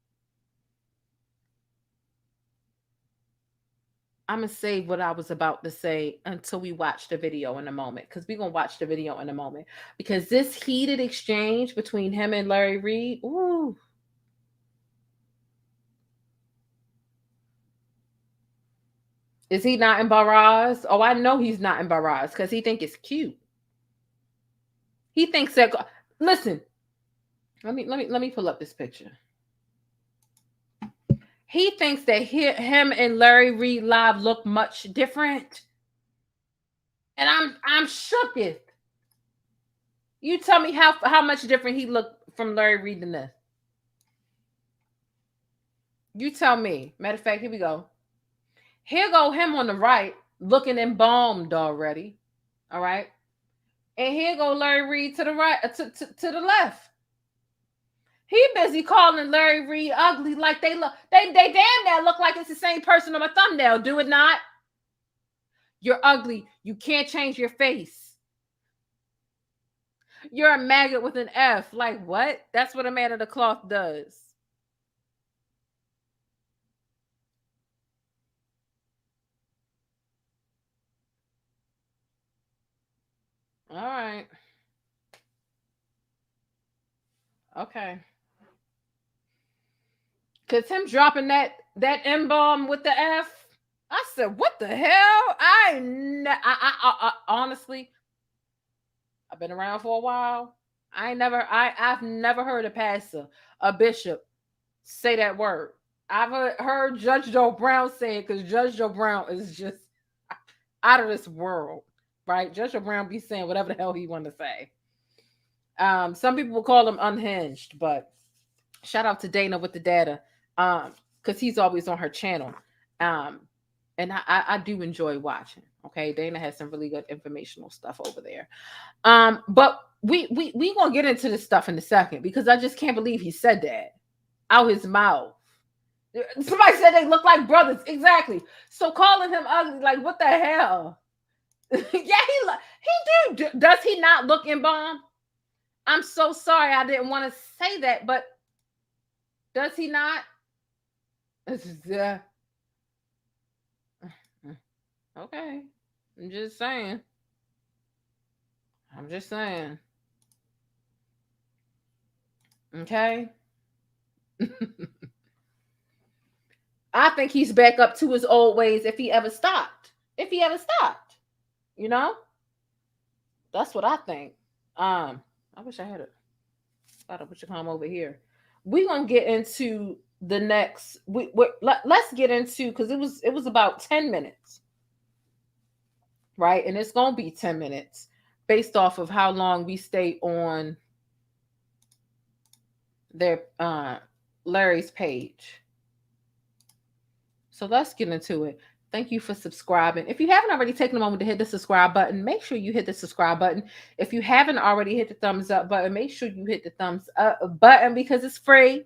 I'm gonna say what I was about to say until we watch the video in a moment, because we're gonna watch the video in a moment, because this heated exchange between him and Larry Reid, ooh. Is he not embarrassed? Oh, I know he's not embarrassed, because he think it's cute. He thinks that. Listen, let me pull up this picture. He thinks that him and Larry Reid live look much different, and I'm shooketh. You tell me how much different he looked from Larry Reid than this. You tell me. Matter of fact, here we go. Here go him on the right, looking embalmed already. All right. And here go Larry Reid to the right, to the left. He busy calling Larry Reid ugly, like they damn near look like it's the same person on my thumbnail. Do it not? You're ugly. You can't change your face. You're a maggot with an F. Like what? That's what a man of the cloth does. All right. Okay. Cause him dropping that M-bomb with the F, I said, what the hell? I honestly, I've been around for a while. I've never heard a pastor, a bishop say that word. I've heard Judge Joe Brown say it, because Judge Joe Brown is just out of this world. right? Joshua Brown be saying whatever the hell he want to say. Some people will call him unhinged, but shout out to Dana with the data, because he's always on her channel. And I do enjoy watching. Okay, Dana has some really good informational stuff over there. But we gonna get into this stuff in a second, because I just can't believe he said that out his mouth. Somebody said they look like brothers. Exactly. So calling him ugly, like, what the hell? Yeah, he do. Does he not look embalmed? I'm so sorry, I didn't want to say that, but does he not? Okay. I'm just saying. Okay. I think he's back up to his old ways if he ever stopped. You know? That's what I think. I wish I had thought I wish I come over here. We're gonna get into the next. Let's get into, because it was about 10 minutes. Right? And it's gonna be 10 minutes based off of how long we stay on their Larry's page. So let's get into it. Thank you for subscribing. If you haven't already taken a moment to hit the subscribe button, make sure you hit the subscribe button. If you haven't already hit the thumbs up button, make sure you hit the thumbs up button, because it's free.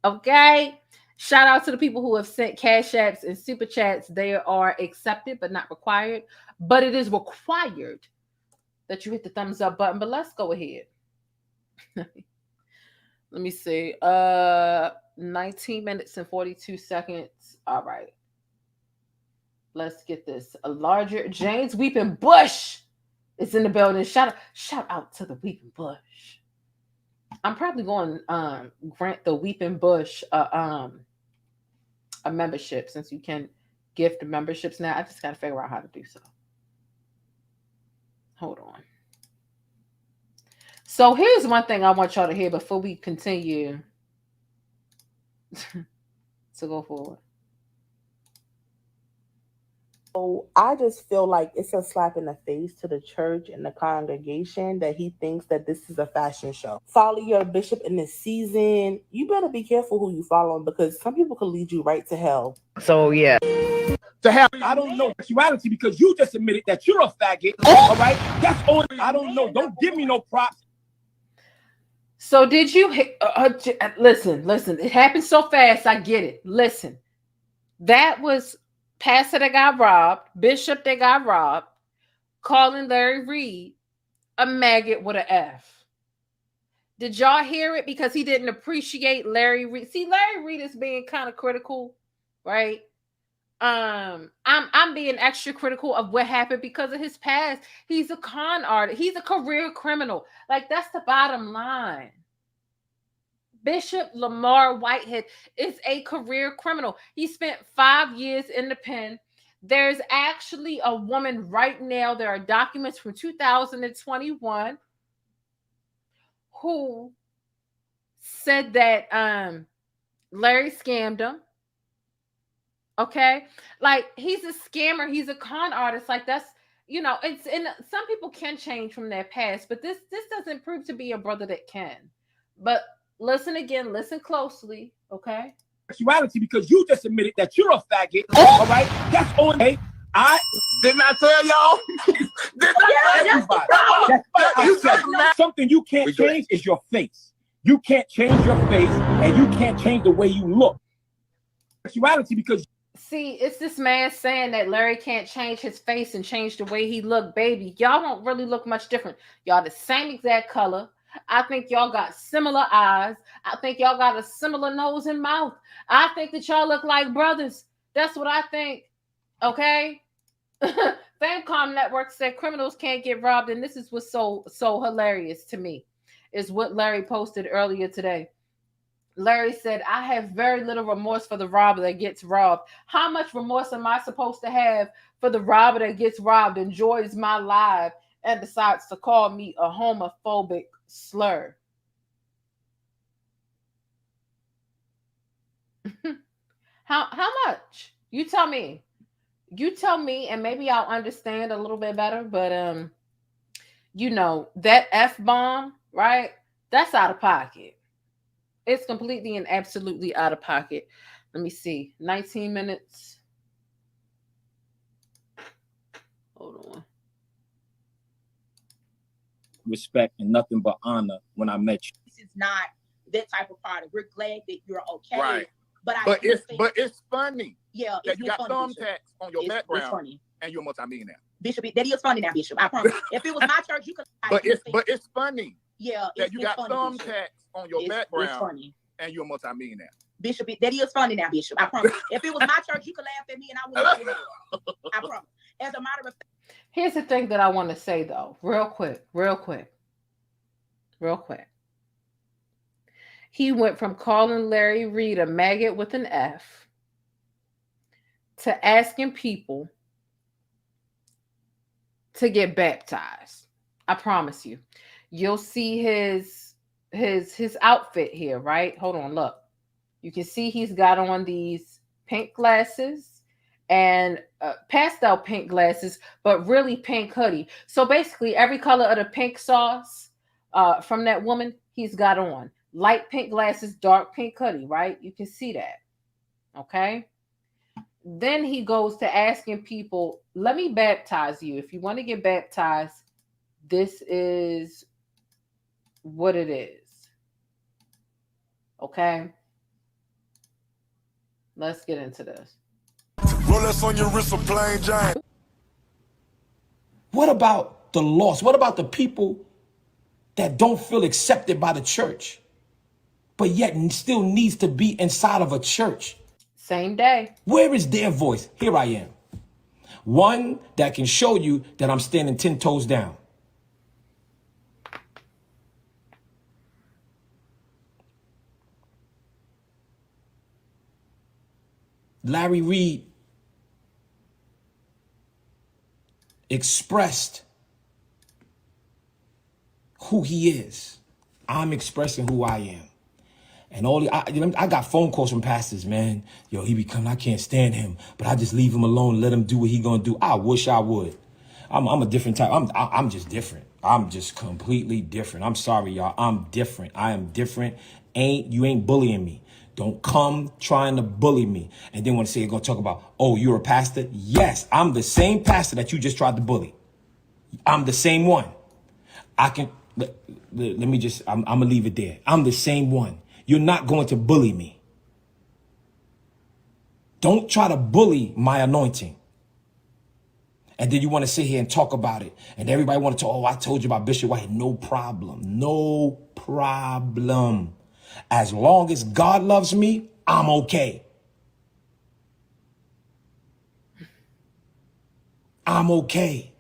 Okay? Shout out to the people who have sent cash apps and super chats. They are accepted but not required. But it is required that you hit the thumbs up button. But let's go ahead. Let me see. 19 minutes and 42 seconds. All right. Let's get this. A larger James Weeping Bush is in the building. Shout out to the Weeping Bush. I'm probably going to grant the Weeping Bush a membership, since you can gift memberships now. I just got to figure out how to do so. Hold on. So here's one thing I want y'all to hear before we continue to go forward. So I just feel like it's a slap in the face to the church and the congregation that he thinks that this is a fashion show. Follow your bishop in this season. You better be careful who you follow, because some people could lead you right to hell. So yeah. To have, I don't know sexuality, because you just admitted that you're a faggot. All right, that's all. I don't know. Don't give me no props. So did you listen? It happened so fast. I get it. Listen, that was pastor that got robbed, bishop that got robbed, calling Larry Reid a maggot with an F. Did y'all hear it? Because he didn't appreciate Larry Reid. See, Larry Reid is being kind of critical, right? I'm being extra critical of what happened because of his past. He's a con artist. He's a career criminal. Like, that's the bottom line. Bishop Lamor Whitehead is a career criminal. He spent 5 years in the pen. There's actually a woman right now. There are documents from 2021 who said that Larry scammed him. Okay, like, he's a scammer. He's a con artist. Like, that's, it's, and some people can change from their past, but this doesn't prove to be a brother that can. But listen again, listen closely, okay? Sexuality, because you just admitted that you're a faggot. All right, that's on. Hey, I didn't I tell y'all? Something you can't change is your face. You can't change your face, and you can't change the way you look. Sexuality, because. See, it's this man saying that Larry can't change his face and change the way he look. Baby, y'all don't really look much different. Y'all the same exact color. I think y'all got similar eyes. I think y'all got a similar nose and mouth. I think that y'all look like brothers. That's what I think. Okay? Famcom Network said criminals can't get robbed, and this is what's so hilarious to me, is what Larry posted earlier today. Larry said, I have very little remorse for the robber that gets robbed. How much remorse am I supposed to have for the robber that gets robbed, enjoys my life, and decides to call me a homophobic slur? How much? You tell me. you tell me, and maybe I'll understand a little bit better. But you know, that F-bomb, right? That's out of pocket. It's completely and absolutely out of pocket. Let me see. 19 minutes. Hold on. Respect and nothing but honor when I met you. This is not that type of party. We're glad that you're okay. Right. But it's funny. Yeah, that you got funny, thumbtacks on your background. It's funny. And you're a multi-millionaire. Bishop, that is funny now, Bishop. I promise. If it was my church, you could. But it's funny. Yeah, that you got funny, thumbtacks on your background. It's funny. And you're a multi-millionaire. Bishop, that is funny now, Bishop. I promise. If it was my church, you could laugh at me and I wouldn't. I promise. As a matter of fact. Here's the thing that I want to say though, real quick. He went from calling Larry Reid a maggot with an F to asking people to get baptized. I promise you. You'll see his outfit here, right? Hold on, look. You can see he's got on these pink glasses and pastel pink glasses, but really pink hoodie. So basically every color of the pink sauce from that woman, he's got on. Light pink glasses, dark pink hoodie, right? You can see that. Okay. Then he goes to asking people, let me baptize you. If you want to get baptized, this is what it is. Okay. Let's get into this. Rolex on your wrist, a plain giant. What about the lost? What about the people that don't feel accepted by the church, but yet still needs to be inside of a church? Same day. Where is their voice? Here I am. One that can show you that I'm standing 10 toes down. Larry Reid expressed who he is. I'm expressing who I am. And I got phone calls from pastors, man. Yo, he be coming, I can't stand him, but I just leave him alone, let him do what he gonna do. I wish I would. I'm a different type. I'm just different. I'm just completely different. I'm sorry, y'all. I'm different. I am different. You ain't bullying me. Don't come trying to bully me. And then want to say you're going to talk about, oh, you're a pastor? Yes, I'm the same pastor that you just tried to bully. I'm the same one. Let me just, I'm going to leave it there. I'm the same one. You're not going to bully me. Don't try to bully my anointing. And then you want to sit here and talk about it. And everybody want to talk, oh, I told you about Bishop Whitehead. No problem. No problem. As long as God loves me, I'm okay. I'm okay.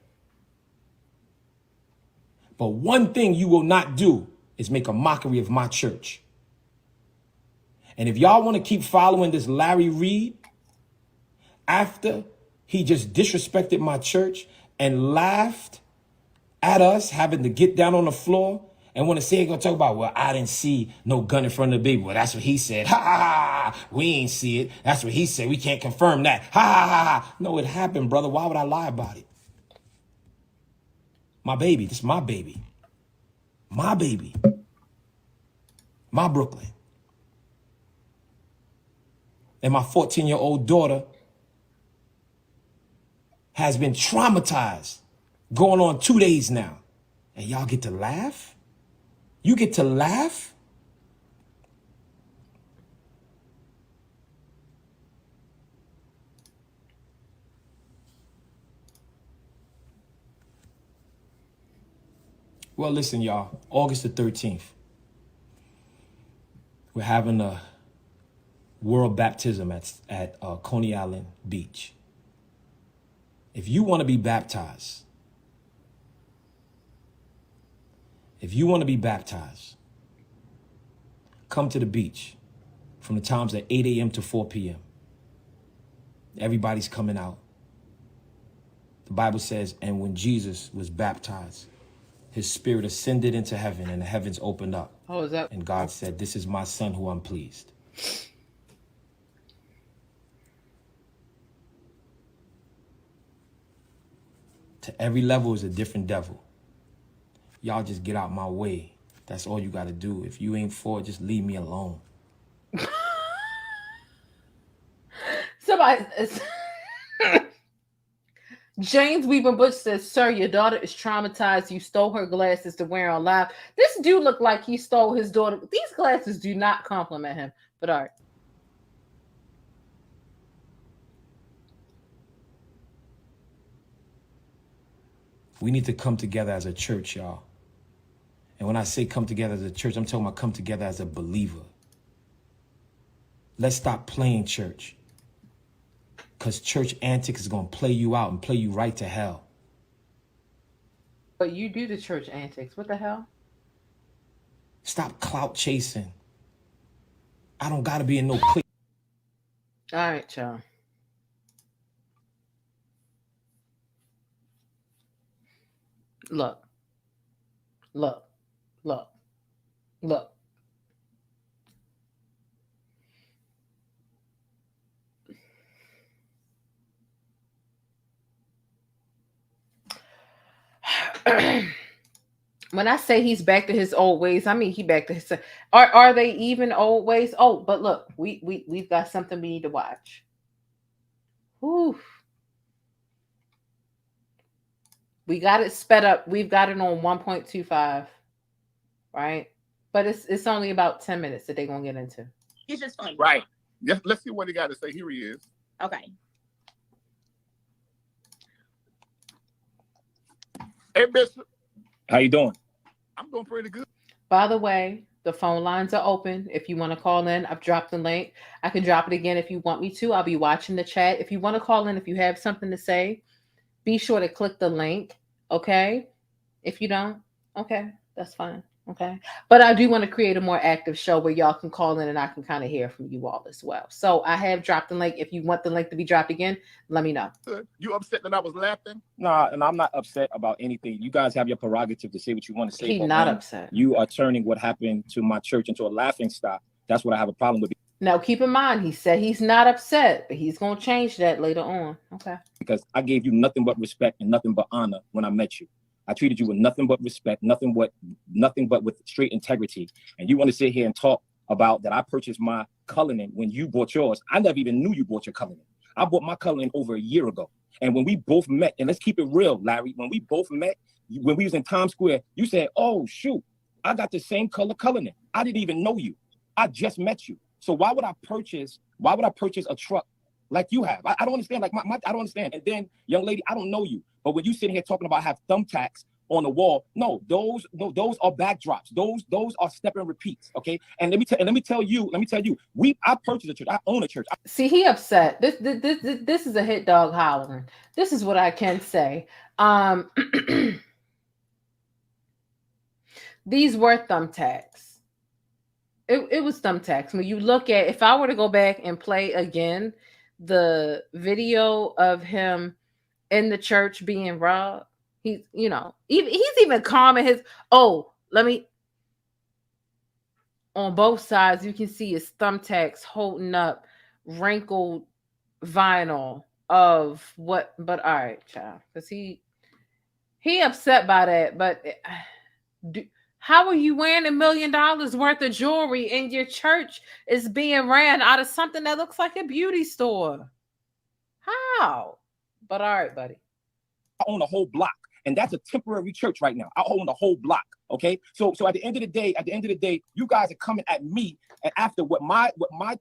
But one thing you will not do is make a mockery of my church. And if y'all want to keep following this Larry Reid, after he just disrespected my church and laughed at us having to get down on the floor, and want to say, gonna talk about, well, I didn't see no gun in front of the baby. Well, that's what he said. Ha ha ha. We ain't see it. That's what he said. We can't confirm that. Ha ha ha ha. No, it happened, brother. Why would I lie about it? My baby. This is my baby. My baby. My Brooklyn. And my 14-year-old daughter has been traumatized going on 2 days now. And y'all get to laugh? You get to laugh? Well, listen, y'all. August the 13th. We're having a world baptism at Coney Island Beach. If you want to be baptized, come to the beach from the times at 8 a.m. to 4 p.m. Everybody's coming out. The Bible says, and when Jesus was baptized, his spirit ascended into heaven and the heavens opened up. Oh, is that? And God said, this is my son who I'm pleased. To every level is a different devil. Y'all just get out my way. That's all you got to do. If you ain't for it, just leave me alone. Somebody, James Weaver Bush says, "Sir, your daughter is traumatized. You stole her glasses to wear on live." This dude looked like he stole his daughter. These glasses do not compliment him, but all right. We need to come together as a church, y'all. And when I say come together as a church, I'm talking about come together as a believer. Let's stop playing church. Because church antics is going to play you out and play you right to hell. But you do the church antics. What the hell? Stop clout chasing. I don't got to be in no clique. All right, y'all. Look. When I say he's back to his old ways, I mean he back to his. Are they even old ways? Oh, but look, we've got something we need to watch. Whew. We got it sped up. We've got it on 1.25, right? But it's only about 10 minutes that they're gonna get into. It's just funny. Right. Yes, let's see what he got to say. Here he is. Okay. Hey, Bishop. How you doing? I'm doing pretty good. By the way, the phone lines are open. If you want to call in, I've dropped the link. I can drop it again if you want me to. I'll be watching the chat. If you want to call in, if you have something to say, be sure to click the link. Okay. If you don't, okay, that's fine. Okay. But I do want to create a more active show where y'all can call in and I can kind of hear from you all as well. So I have dropped the link. If you want the link to be dropped again, let me know. You upset that I was laughing? Nah, and I'm not upset about anything. You guys have your prerogative to say what you want to say. He's but not when upset. You are turning what happened to my church into a laughing stock. That's what I have a problem with. Now, keep in mind, he said he's not upset, but he's going to change that later on. Okay. Because I gave you nothing but respect and nothing but honor when I met you. I treated you with nothing but respect, nothing but with straight integrity. And you want to sit here and talk about that I purchased my coloring when you bought yours. I never even knew you bought your coloring. I bought my coloring over a year ago. And when we both met, and let's keep it real, Larry, when we both met, when we was in Times Square, you said, "Oh, shoot, I got the same color coloring." I didn't even know you. I just met you. So why would I purchase a truck like you have? I don't understand. Like I don't understand. And then, young lady, I don't know you. But when you sitting here talking about have thumbtacks on the wall, no, those are backdrops. Those are step and repeats. Okay. And let me tell you, I purchased a church. I own a church. See, he upset. This is a hit dog hollering. This is what I can say. These were thumbtacks. It was thumbtacks. When you look at, if I were to go back and play again the video of him in the church being robbed, he's even calm in his, on both sides, you can see his thumbtacks holding up wrinkled vinyl of what, but all right, child, because he upset by that, but how are you wearing $1 million worth of jewelry and your church is being ran out of something that looks like a beauty store? How? But all right, buddy. I own a whole block, and that's a temporary church right now. I own the whole block. Okay. So at the end of the day, you guys are coming at me, and after what my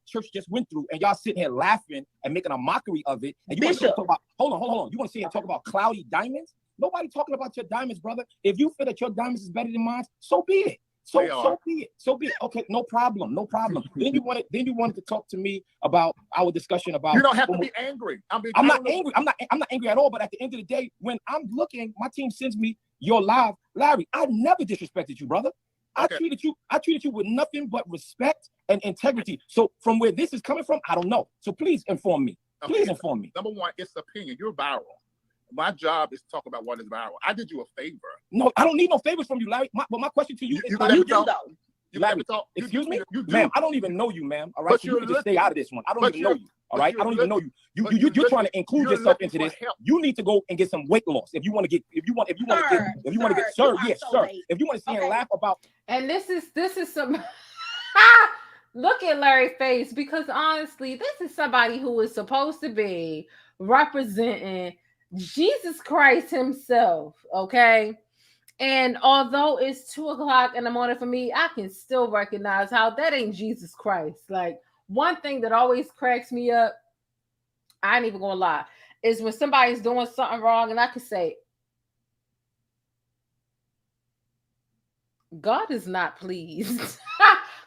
church just went through, and y'all sitting here laughing and making a mockery of it. And you want to talk about hold on. You want to sit here and talk about cloudy diamonds? Nobody talking about your diamonds, brother. If you feel that your diamonds is better than mine, so be it. So be it. Okay, no problem. Then you wanted to talk to me about our discussion about. You don't have to be angry. I'm not angry. I'm not angry at all. But at the end of the day, when I'm looking, my team sends me your live, Larry. I never disrespected you, brother. I treated you with nothing but respect and integrity. So from where this is coming from, I don't know. So please inform me. Inform me. Number one, it's opinion. You're viral. My job is to talk about what is viral. I did you a favor. No, I don't need no favors from you, Larry. But my question to you is, you do. Larry, excuse me, ma'am. I don't even know you, ma'am. All right, so you can just stay out of this one. I don't even know you. All right, I don't even know you. You're trying to include yourself into this. You need to go and get some weight loss if you want to get. If you want to get, sir, yes, sir. If you want to see and laugh about. And this is some. Look at Larry's face, because honestly, this is somebody who is supposed to be representing Jesus Christ himself, okay? And although it's 2 o'clock in the morning for me, I can still recognize how that ain't Jesus Christ. Like, one thing that always cracks me up, I ain't even gonna lie, is when somebody's doing something wrong and I can say, God is not pleased.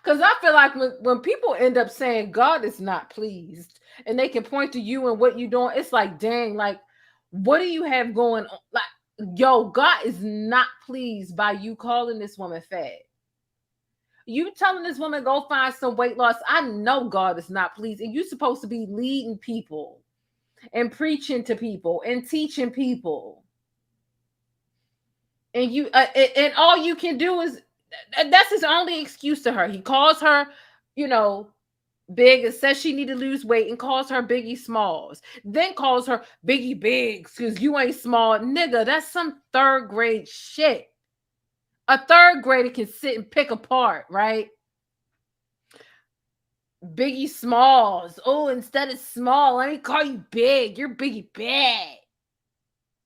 Because I feel like when people end up saying God is not pleased and they can point to you and what you're doing, it's like, dang, like, what do you have going on? Like, yo, God is not pleased by you calling this woman fat. You telling this woman go find some weight loss. I know God is not pleased. And you're supposed to be leading people and preaching to people and teaching people. And you and all you can do is, that's his only excuse to her. He calls her, you know, big and says she need to lose weight and calls her Biggie Smalls. Then calls her Biggie Bigs because you ain't small. Nigga, that's some 3rd grade shit. A 3rd grader can sit and pick apart, right? Biggie Smalls. Oh, instead of small, let me call you big. You're Biggie Big.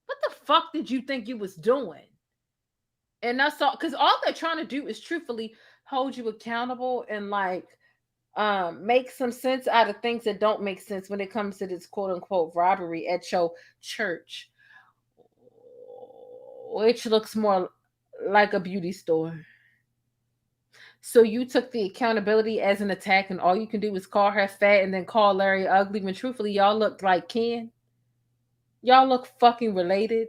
What the fuck did you think you was doing? And that's all, because all they're trying to do is truthfully hold you accountable and like make some sense out of things that don't make sense when it comes to this quote unquote robbery at your church, which looks more like a beauty store. So you took the accountability as an attack and all you can do is call her fat and then call Larry ugly when truthfully y'all look like kin. Y'all look fucking related.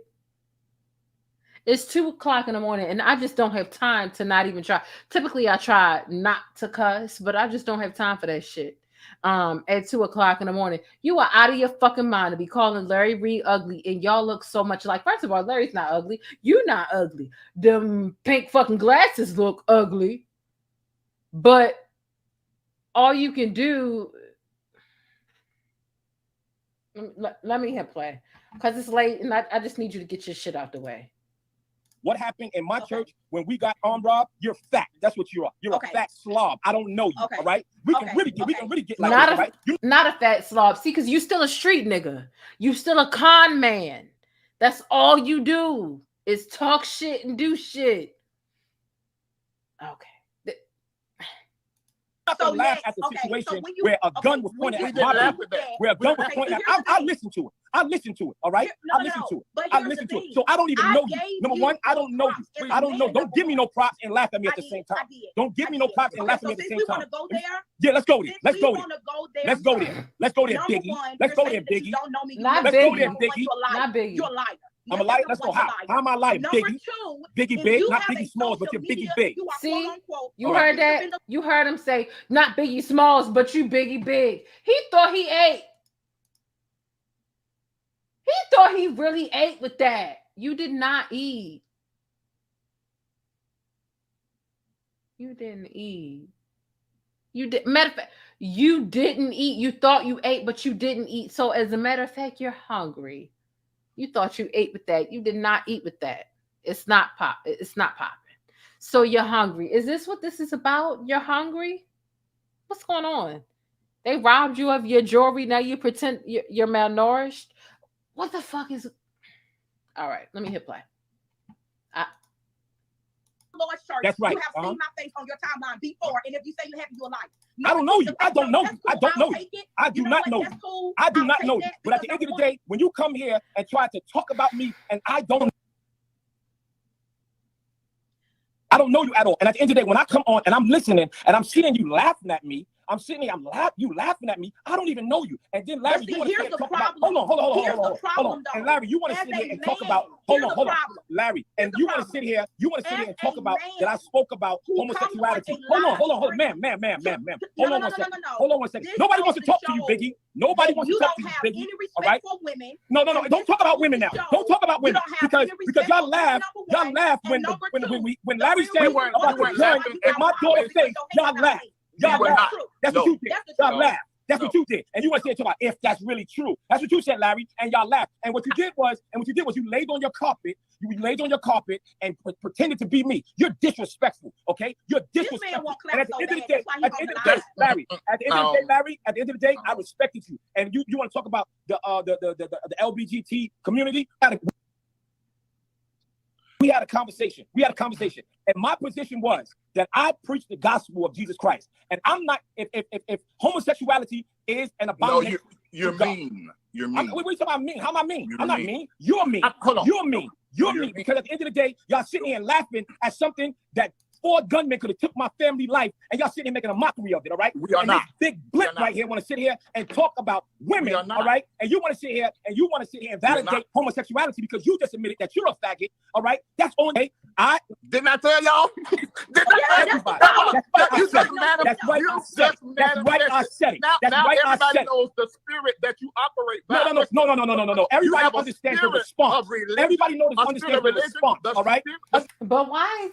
It's 2 o'clock in the morning and I just don't have time to not even try. Typically I try not to cuss, but I just don't have time for that shit. At 2 o'clock in the morning, you are out of your fucking mind to be calling Larry Reid ugly and y'all look so much like. First of all, Larry's not ugly. You're not ugly. Them pink fucking glasses look ugly, but all you can do. Let me hit play because it's late and I just need you to get your shit out the way. What happened in my church when we got armed robbed? You're fat. That's what you are. You're a fat slob. I don't know you. All right. We can really get like not this, right? Not a fat slob. See, because you still a street nigga. You still a con man. That's all you do is talk shit and do shit. Okay. So laugh at the situation where a gun was pointed at my people. Where a gun was pointed at. I listened to it. I listened to it. All right. I listened to it. I listened to it. So I don't even know you. Number one, I don't know you. I don't know. Don't give me no props and laugh at me at the same time. Don't give me no props and laugh at me at the same time. Yeah, let's go there. Let's go there. Let's go there. Let's go there, Biggie. Let's go there, Biggie. Let's go there, Biggie. Not Biggie. You're a liar. I'm a liar. Let's go. How am I lying? Biggie. Biggie Big, not Biggie Smalls, but you're Biggie Big. See, you heard that? You heard him say, not Biggie Smalls, but you Biggie Big. He thought he ate. He thought he really ate with that. You did not eat. You didn't eat. You did. Matter of fact, you didn't eat. You thought you ate, but you didn't eat. So as a matter of fact, you're hungry. You thought you ate with that. You did not eat with that. It's not It's not popping. So you're hungry. Is this what this is about? You're hungry? What's going on? They robbed you of your jewelry. Now you pretend you're malnourished. What the fuck is? All right, let me hit play. Lord's church. That's right. You have seen my face on your timeline before, and if you say you have, you're lying. I don't know you. I don't know you. I don't know you. I do not know you. I do not know you. But at the end of the day, when you come here and try to talk about me, and I don't know you at all. And at the end of the day, when I come on and I'm listening and I'm seeing you laughing at me, I'm sitting here, you laughing at me. I don't even know you. And then Larry, you want to sit here and talk about, hold on. And Larry, you want to sit here and talk about, hold on. Larry, and you want to sit here and talk about that I spoke about homosexuality. Hold on, ma'am. Hold on one second. Nobody wants to talk to you, Biggie. Nobody wants to talk to you, Biggie. All right? No. Don't talk about women now. Don't talk about women because y'all laugh when Larry said about the gun in my daughter's face. Y'all laugh. Y'all laugh. That's what you did. Y'all laugh. That's what you did. And you want to say about if that's really true. That's what you said, Larry, and y'all laughed. And what you did was you laid on your carpet. You laid on your carpet and pretended to be me. You're disrespectful, okay? You're disrespectful. And at the end of the day, Larry, at the end of the day, I respected you. And you want to talk about the LGBT community? We had a conversation. And my position was that I preach the gospel of Jesus Christ. And I'm not, if homosexuality is an abomination. No, you're mean. You're mean. What are you talking about mean? How am I mean? I'm not mean. You're mean. You're mean. You're mean. Because at the end of the day, y'all sitting here laughing at something that 4 gunmen could have took my family life, and y'all sitting here making a mockery of it, all right? We are not. This big blip right here want to sit here and talk about women, all right? And you want to sit here and validate homosexuality because you just admitted that you're a faggot, all right? That's only didn't I tell y'all? That's right. I said it. Now everybody knows the spirit that you operate by. No. Everybody understands the response. Everybody knows understands the response, all right? But why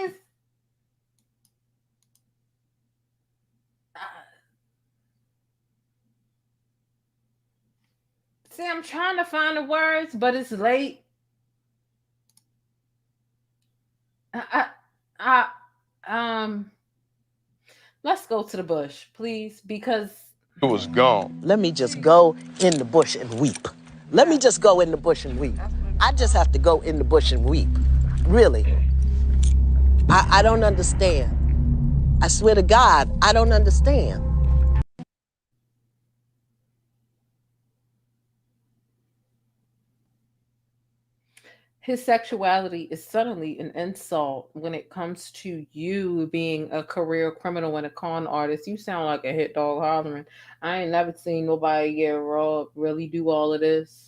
is see, I'm trying to find the words, but it's late. Let's go to the bush, please, because it was gone. Let me just go in the bush and weep. Let me just go in the bush and weep. I just have to go in the bush and weep. Really. I don't understand. I swear to God, I don't understand. his sexuality is suddenly an insult when it comes to you being a career criminal and a con artist. You sound like a hit dog hollering. I ain't never seen nobody get robbed really do all of this.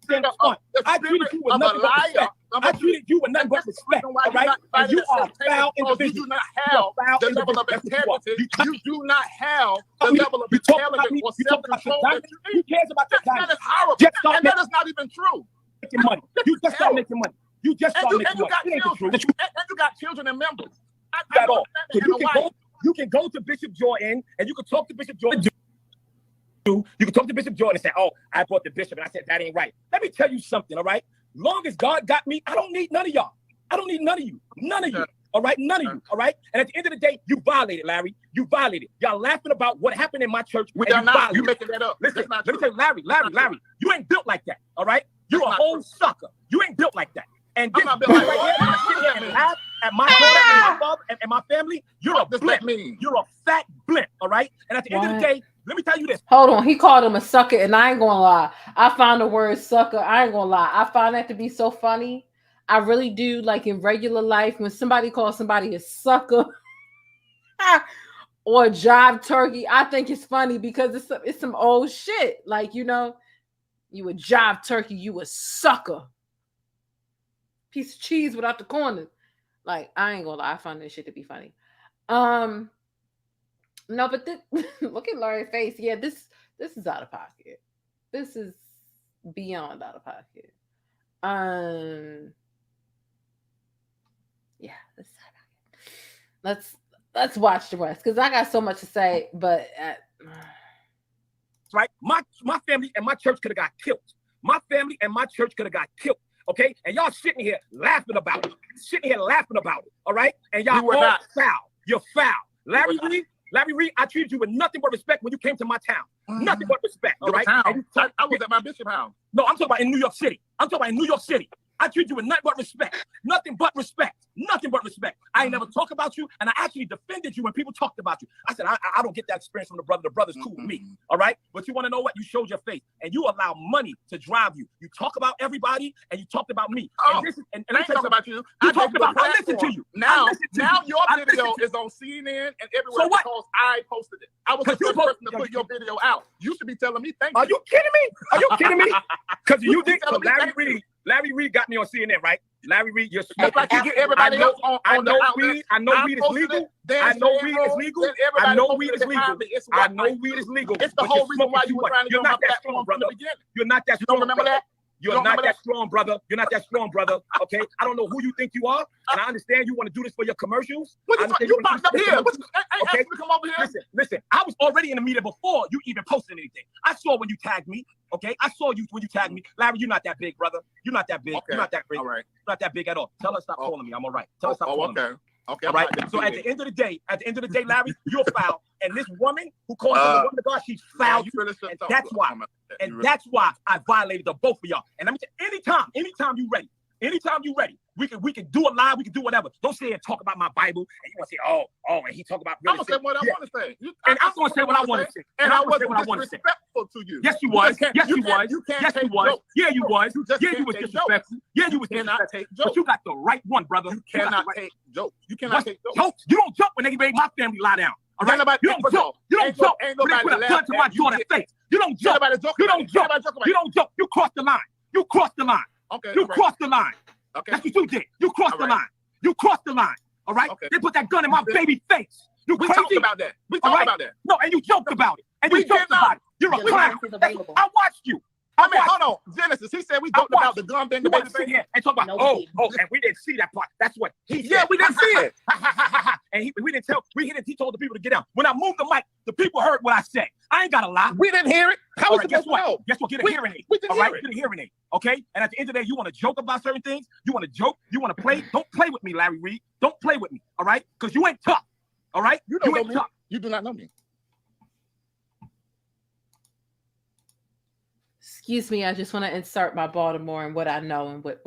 I treated you with nothing but respect. I treated you with nothing but respect. All right? And you are a foul individual. You do not have the level of integrity. You do not have the level of intelligence or self-control. Who cares about that? That is horrible. And that is not even true. Making money. You just start making money. You just start making money. And you got children and members. At all. So you can go to Bishop Jordan and you can talk to Bishop Jordan. You can talk to Bishop Jordan and say, oh, I brought the bishop. And I said, that ain't right. Let me tell you something, all right? Long as God got me, I don't need none of y'all. I don't need none of you. None of you. All right? None of you. All right? And at the end of the day, you violated, Larry. You violated. Y'all laughing about what happened in my church. We are not. You making that up. Listen, let me tell you, Larry, you ain't built like that. All right? You're a whole sucker. You ain't built like that. And this right here, I sit here and laugh at my daughter and my father and my family. You're a blimp. You're a fat blimp. All right? And at the end of the day, let me tell you this. Hold on. He called him a sucker, and I ain't gonna lie. I found the word sucker. I ain't gonna lie. I find that to be so funny. I really do. Like in regular life, when somebody calls somebody a sucker or a jive turkey, I think it's funny because it's some old shit. Like, you know, you a jive turkey, you a sucker. Piece of cheese without the corners. Like, I ain't gonna lie. I find this shit to be funny. No, but look at Larry's face. Yeah, this is out of pocket. This is beyond out of pocket. Yeah, this is out of pocket. Let's watch the rest because I got so much to say. But right, my family and my church could have got killed. My family and my church could have got killed. Okay, and y'all sitting here laughing about it. All right, and y'all all foul. You're foul, Larry Reid. Larry Reid, I treated you with nothing but respect when you came to my town. Nothing but respect, all right? I was at my bishop house. No, I'm talking about in New York City. I treat you with nothing but respect. Nothing but respect. I ain't never talk about you, and I actually defended you when people talked about you. I said, I don't get that experience from the brother. The brother's cool with me, all right? But you want to know what? You showed your face, and you allow money to drive you. You talk about everybody, and you talked about me. Oh, and I ain't talking about you. I listened to you. Now your video is on CNN and everywhere because I posted it. I was the first person to put your video out. You should be telling me thank you. Are you kidding me? Because you think Larry Reid. Larry Reid got me on CNN, right? Larry Reid, you're Just like you get everybody else on the outlet. I know weed is legal. I know weed is legal. I know weed is legal. I know weed is legal. It's the whole reason why you were trying to You're not that strong, brother. You're not that strong. You don't remember that? You're not that strong, brother. You're not that strong, brother. Okay? I don't know who you think you are, and I understand you want to do this for your commercials. You popped up here. Okay? Come over here. Listen. I was already in the media before you even posted anything. I saw when you tagged me. Okay? I saw you when you tagged me. Larry, you're not that big, brother. You're not that big. Okay. You're not that big. All right. You're not that big at all. Tell her stop calling me. I'm all right. Tell her stop calling me. Okay. All right. So at the end of the day, Larry, you're foul. And this woman who calls her the woman of God, she's foul. And that's why. And that's why I violated the both of y'all. And let me tell you, anytime you're ready, we can do a live, we can do whatever. Don't say and talk about my Bible, and you want to say, oh, and he talk about. I'm gonna say what I want to say, and I'm gonna say what I want to say, and I wasn't disrespectful to you. Yes, you was. Yes, you was. Yes, you was. Yeah, you was. Yeah, you was disrespectful. Yeah, you was disrespectful. But you got the right one, brother. You cannot take jokes. You cannot take jokes. You don't jump when they make my family lie down. All right, you don't jump. You don't jump. When they put a gun to my daughter's face. You don't jump. You don't jump. You don't jump. You cross the line. You cross the line. Okay. You cross the line. Okay. That's what you did. You crossed the line. You crossed the line. All right. Okay. They put that gun in my baby face. You crazy? We talked about that. We talked about that. No, and you joked about it. And you joked about it. You're a clown. I watched you. Hold on. Genesis, he said we talked about the gun thing. You want to sit here and talk about, and we didn't see that part. That's what he said. Yeah, we didn't see it. And we didn't tell, he told the people to get out. When I moved the mic, the people heard what I said. I ain't got to lie. We didn't hear it. How was it? Guess what? Guess what? Get a hearing aid. All right, get a hearing aid. Okay? And at the end of the day, you want to joke about certain things. You want to joke. You want to play. Don't play with me, Larry Reid. Don't play with me. All right? Because you ain't tough. All right? You ain't tough. You do not know me. Excuse me, I just want to insert my Baltimore and what I know and what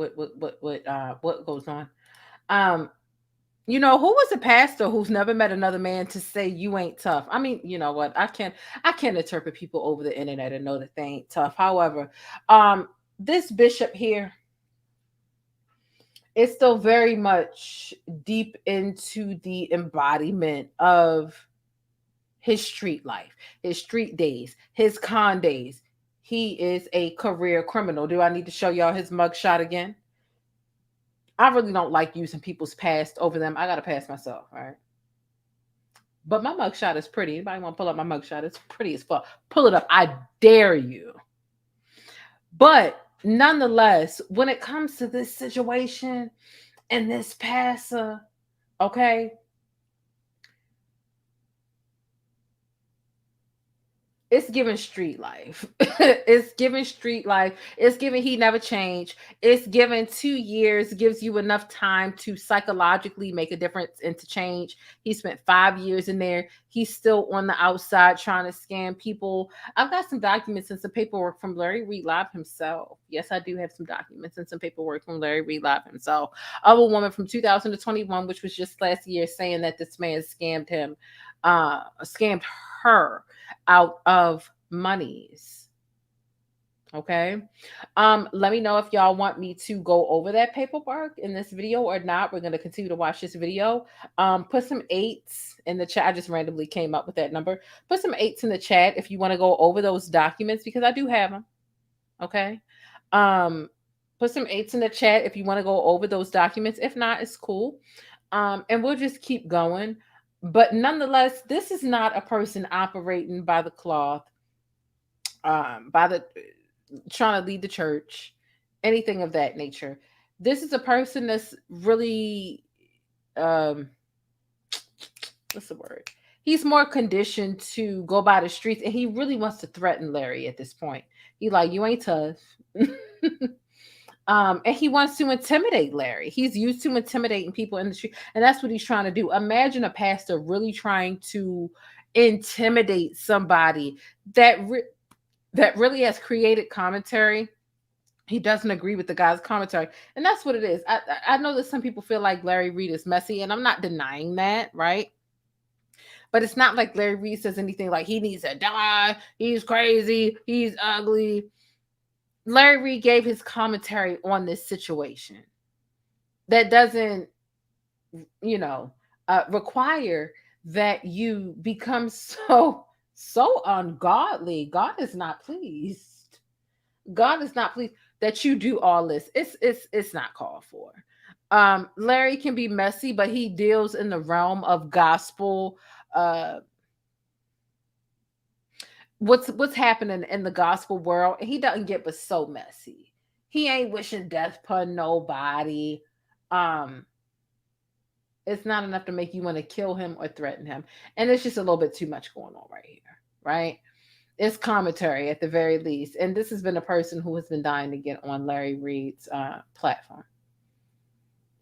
goes on. You know, who was a pastor who's never met another man to say you ain't tough? I mean, you know what? I can't interpret people over the internet and know that they ain't tough. However, this bishop here is still very much deep into the embodiment of his street life, his street days, his con days. He is a career criminal. Do I need to show y'all his mugshot again? I really don't like using people's past over them. I got to pass myself, all right? But my mugshot is pretty. Anybody want to pull up my mugshot? It's pretty as fuck. Pull it up. I dare you. But nonetheless, when it comes to this situation and this pastor, okay, it's giving street life. It's giving street life. It's giving he never changed. It's giving 2 years gives you enough time to psychologically make a difference and to change. He spent 5 years in there. He's still on the outside trying to scam people. I've got some documents and some paperwork from Larry Reid Live himself. Yes, I do have some documents and some paperwork from Larry Reid Live himself of a woman from 2021, which was just last year, saying that this man scammed her out of monies. Okay. Let me know if y'all want me to go over that paperwork in this video or not. We're going to continue to watch this video. Put some 8s in the chat. I just randomly came up with that number. Put some 8s in the chat if you want to go over those documents, because I do have them. Okay. Put some 8s in the chat if you want to go over those documents. If not, it's cool. And we'll just keep going. But nonetheless, this is not a person operating by the cloth, trying to lead the church, anything of that nature. This is a person that's really, what's the word? He's more conditioned to go by the streets, and he really wants to threaten Larry at this point. He like, you ain't tough. And he wants to intimidate Larry. He's used to intimidating people in the street, and that's what he's trying to do. Imagine a pastor really trying to intimidate somebody that really has created commentary. He doesn't agree with the guy's commentary, and that's what it is. I know that some people feel like Larry Reid is messy, and I'm not denying that, right? But it's not like Larry Reid says anything like he needs to die, he's crazy, he's ugly. Larry Reid gave his commentary on this situation. That doesn't, require that you become so ungodly. God is not pleased. God is not pleased that you do all this. It's not called for. Larry can be messy, but he deals in the realm of gospel. What's happening in the gospel world? He doesn't get but so messy. He ain't wishing death upon nobody. It's not enough to make you want to kill him or threaten him. And it's just a little bit too much going on right here, right? It's commentary at the very least. And this has been a person who has been dying to get on Larry Reid's platform.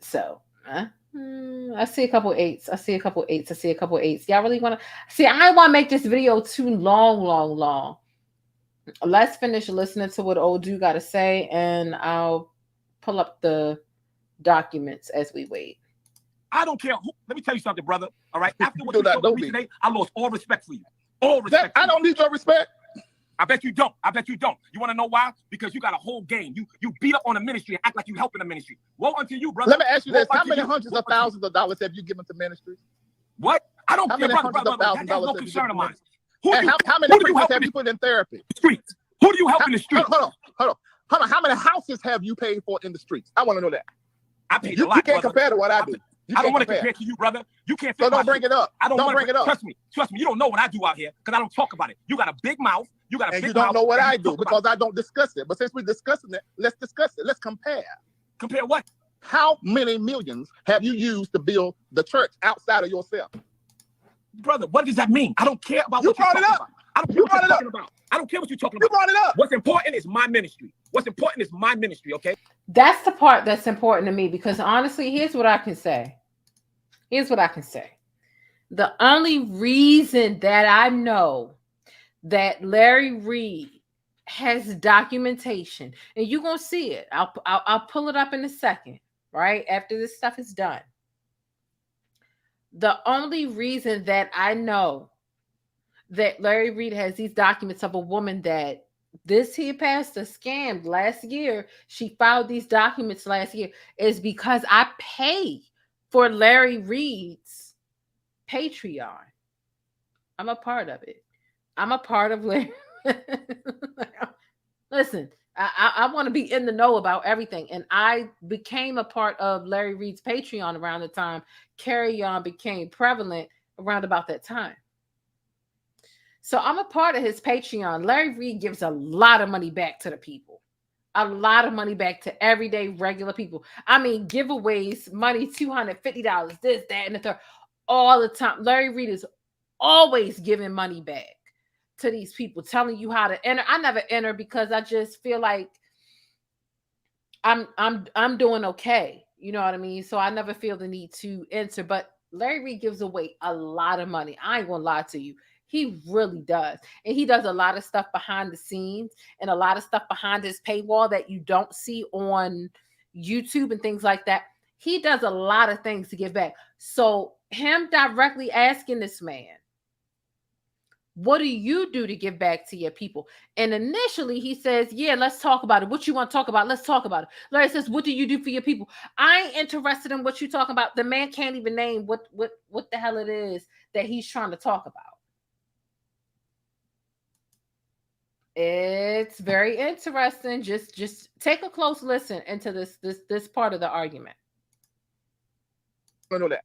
So, I see a couple eights. I see a couple eights. Y'all really want to see? I don't want to make this video too long. Let's finish listening to what old dude got to say, and I'll pull up the documents as we wait. I don't care who. Let me tell you something, brother. All right. After what you showed me today, I lost all respect for you. All respect. I don't need your respect. I bet you don't. You want to know why? Because you got a whole game. You beat up on the ministry and act like you helping the ministry. Woe unto you, brother. Let me ask you this: how many hundreds of thousands of dollars have you given to ministries? What? I don't care, brother. That's no concern of mine. How many preachers have you put in therapy? Streets. Who do you help in the streets? Hold on. How many houses have you paid for in the streets? I want to know that. I paid a lot. You can't compare to what I do. I don't want to compare to you, brother. You can't. So don't bring it up. I don't bring it up. Trust me. You don't know what I do out here because I don't talk about it. You got a big mouth. You don't know what I do because I don't discuss it. But since we're discussing it, let's discuss it. Let's compare. Compare what? How many millions have you used to build the church outside of yourself? Brother, what does that mean? I don't care about you what you're talking about. I don't care what you're talking about. I don't care what you're talking about. You brought it up. What's important is my ministry. Okay? That's the part that's important to me because honestly, here's what I can say. The only reason that I know that Larry Reid has documentation, and you're gonna see it. I'll pull it up in a second, right? After this stuff is done. The only reason that I know that Larry Reid has these documents of a woman that this here pastor scammed last year, she filed these documents last year, is because I pay for Larry Reid's Patreon. I'm a part of it. I'm a part of Larry. Listen, I want to be in the know about everything. And I became a part of Larry Reid's Patreon around the time carry-on became prevalent around about that time. So I'm a part of his Patreon. Larry Reid gives a lot of money back to the people. A lot of money back to everyday regular people. I mean, giveaways, money, $250, this, that, and the third, all the time. Larry Reid is always giving money back to these people, telling you how to enter. I never enter because I just feel like I'm doing okay. You know what I mean? So I never feel the need to enter. But Larry Reid gives away a lot of money. I ain't gonna lie to you. He really does. And he does a lot of stuff behind the scenes and a lot of stuff behind his paywall that you don't see on YouTube and things like that. He does a lot of things to give back. So him directly asking this man, what do you do to give back to your people? And initially he says, yeah, let's talk about it. What you want to talk about? Let's talk about it. Larry says, what do you do for your people? I ain't interested in what you're talking about. The man can't even name what the hell it is that he's trying to talk about. It's very interesting. Just take a close listen into this part of the argument. I know that.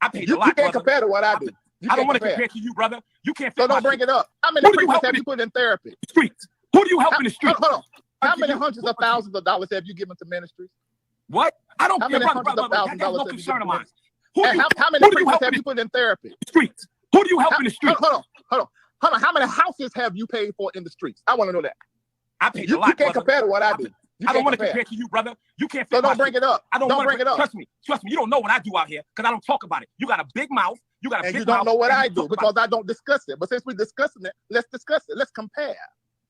I paid a lot. You can't compare to what I do. I don't want to compare to you, brother. You can't. So don't bring it up. How many preachers have you put in therapy? Streets. Who do you help in the streets? Hold on. How many hundreds of thousands of dollars have you given to ministries? What? I don't care, brother. That's no concern of mine. How many preachers have you put in therapy? Streets. Who do you help in the streets? Hold on. How many houses have you paid for in the streets? I want to know that. I paid a lot. You can't compare to what I do. I don't want to compare to you, brother. You can't. So don't bring it up. I don't bring it up. Trust me. You don't know what I do out here because I don't talk about it. You got a big mouth. You don't know what I do because I don't discuss it. But since we're discussing it, let's discuss it. Let's compare.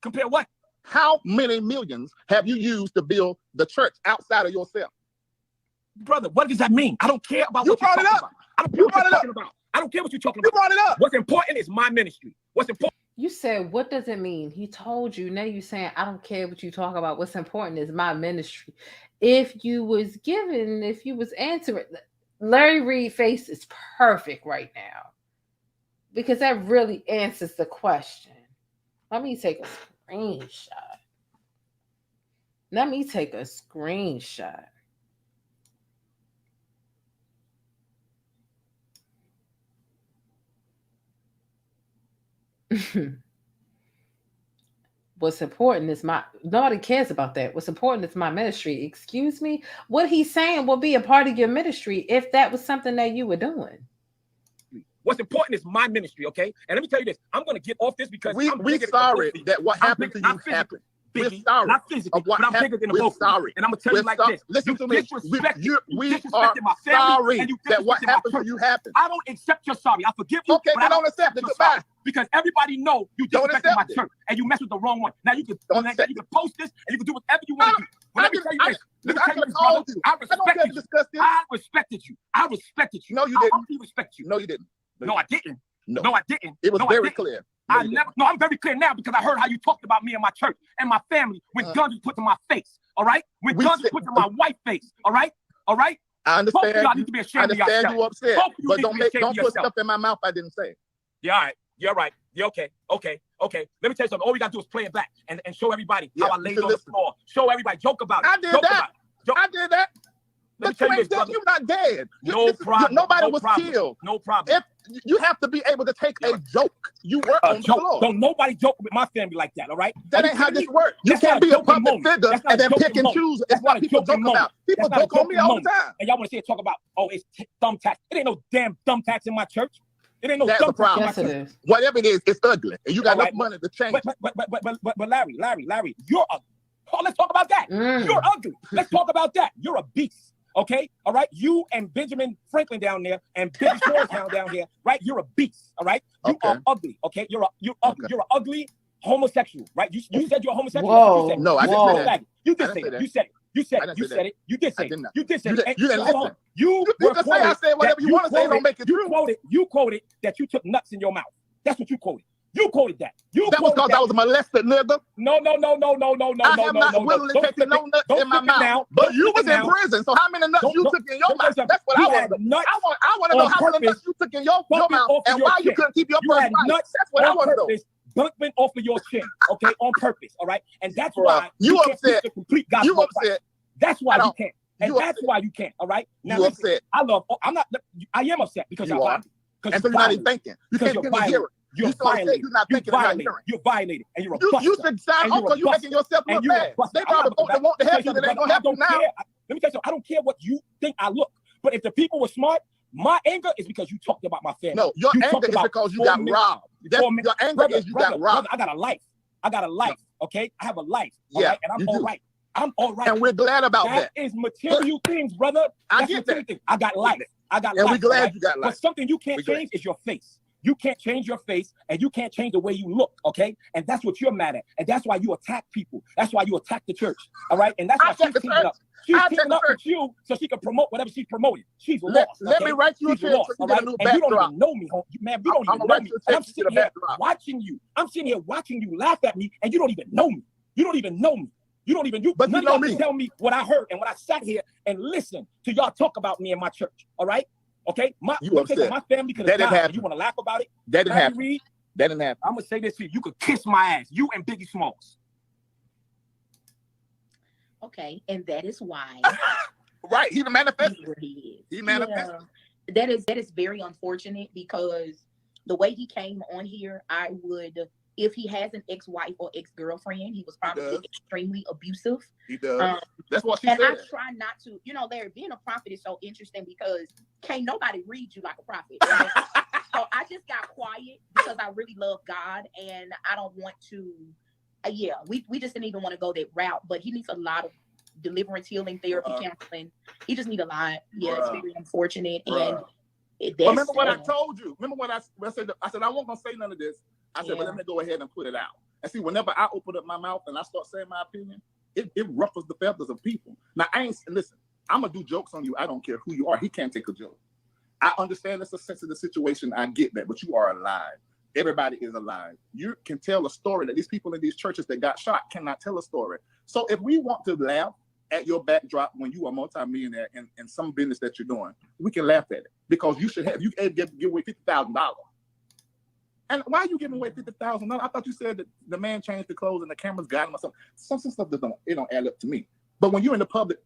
Compare what? How many millions have you used to build the church outside of yourself? Brother, what does that mean? I don't care about what you're talking about. I don't care what you're talking about. I don't care what you're talking about. You brought it up. What's important is my ministry. What's important? You said, what does it mean? He told you. Now you're saying, I don't care what you talk about. What's important is my ministry. If you was answering, Larry Reid's face is perfect right now because that really answers the question. Let me take a screenshot. Let me take a screenshot. What's important is nobody cares about that. What's important is my ministry. Excuse me? What he's saying will be a part of your ministry if that was something that you were doing. What's important is my ministry, okay? And let me tell you this. I'm going to get off this because we're sorry that what happened to you happened. We're sorry not physically, but I'm bigger than the both. Sorry. And I'm going to tell you like this. Listen to me. We are sorry that what happened to you happened. I don't accept your sorry. I forgive you. Okay, but I don't accept it. Goodbye. Because everybody know you disrespected my church and you mess with the wrong one. Now you can post this and you can do whatever you want to do. But let me tell you this. I respected you. I respected you. I respected you. No, you didn't. I really respect you. No, you didn't. No, I didn't. No, I didn't. It was very clear. No, I'm very clear now because I heard how you talked about me and my church and my family when guns were put to my face. All right? When guns were put to my white face. All right? All right? I understand. Both of y'all need to be ashamed of yourself. You upset. But don't put stuff in my mouth I didn't say. Yeah, all right. You're right. Yeah, okay. Let me tell you something. All we gotta do is play it back and show everybody how I laid on the floor. Show everybody. Joke about it. I did that. But you're not dead. No problem. Nobody was killed. No problem. If you have to be able to take a joke, you were on the floor. Don't nobody joke with my family like that, all right? That ain't how this works. You can't be a public figure and then pick and choose. That's what people joke about. People joke on me all the time. And y'all want to see it talk about, it's thumbtacks. It ain't no damn thumbtacks in my church. It ain't no thumbtacks in my church. Whatever it is, it's ugly. And you got enough money to change. But Larry, you're ugly. Oh, let's talk about that. You're ugly. Let's talk about that. You're a beast. Okay, all right. You and Benjamin Franklin down there and Biggie Smalls down here, right? You're a beast. All right. You are ugly. Okay, you're ugly. You're an ugly homosexual, right? You said you're a homosexual. Whoa. No, I didn't say that. You did say that. You said it. You said it. You did say it. You did say it. You didn't listen. You can say I said whatever you want to say. Don't make it true. You quoted that you took nuts in your mouth. That's what you quoted. You quoted that. That was because I was molested, nigga. No. I have not willingly taken no nuts in my mouth. But you was in prison, so how many nuts you took in your mouth? That's what I want to know. I want to know how many nuts you took in your mouth and why you couldn't keep your purse tight. That's what I want to know. Bunkman off of your chin, okay, on purpose, all right? And that's why you upset. You upset. That's why you can't. And that's why you can't, all right? Now, you upset. I am upset because you are. And so you're not even thinking. You can't hear it. You're violating. You're violating. And you're a buster. You should sign off because you're making yourself look bad. They probably want to help you. They ain't going to help you now. Let me tell you something. I don't care what you think I look. But if the people were smart, my anger is because you talked about my family. No, your anger is because you got robbed. Your anger is you got robbed. I got a life. Okay? I have a life. Yeah. And I'm all right. I'm all right. And we're glad about that. That is material things, brother. I get that. I got life. And we're glad you got life. But something you can't change is your face. You can't change your face and you can't change the way you look, okay? And that's what you're mad at. And that's why you attack people. That's why you attack the church, all right? And that's why she's teaming up. She's teaming up with you so she can promote whatever she's promoting. She's lost. Let me write you a check so you get a new backdrop. You don't even know me, man. You don't even know me. And I'm sitting here watching you. I'm sitting here watching you laugh at me and you don't even know me. You don't even know me. But you know me. Tell me what I heard and when I sat here and listened to y'all talk about me in my church, all right? Okay, my family could have died. You want to laugh about it? That didn't happen. That didn't happen. I'm gonna say this to you: you could kiss my ass, you and Biggie Smalls. Okay, and that is why. Right, he manifested. He manifested. Yeah. That is very unfortunate because the way he came on here, I would. If he has an ex-wife or ex-girlfriend, he was probably extremely abusive. He does. That's what she said. And I try not to, Larry, being a prophet is so interesting because can't nobody read you like a prophet. Right? So I just got quiet because I really love God and I don't want to, we just didn't even want to go that route, but he needs a lot of deliverance, healing, therapy, counseling. He just needs a lot. Yeah, it's very unfortunate. And remember what I told you? Remember what I said? I said, I wasn't going to say none of this. I said, but let me go ahead and put it out. And see, whenever I open up my mouth and I start saying my opinion, it ruffles the feathers of people. Now, listen, I'm going to do jokes on you. I don't care who you are. He can't take a joke. I understand it's a sensitive situation. I get that, but you are alive. Everybody is alive. You can tell a story that these people in these churches that got shot cannot tell a story. So if we want to laugh at your backdrop when you are a multimillionaire in some business that you're doing, we can laugh at it because you should have, you give away $50,000. And why are you giving away $50,000? I thought you said that the man changed the clothes and the cameras got him or something. Some stuff that don't add up to me. But when you're in the public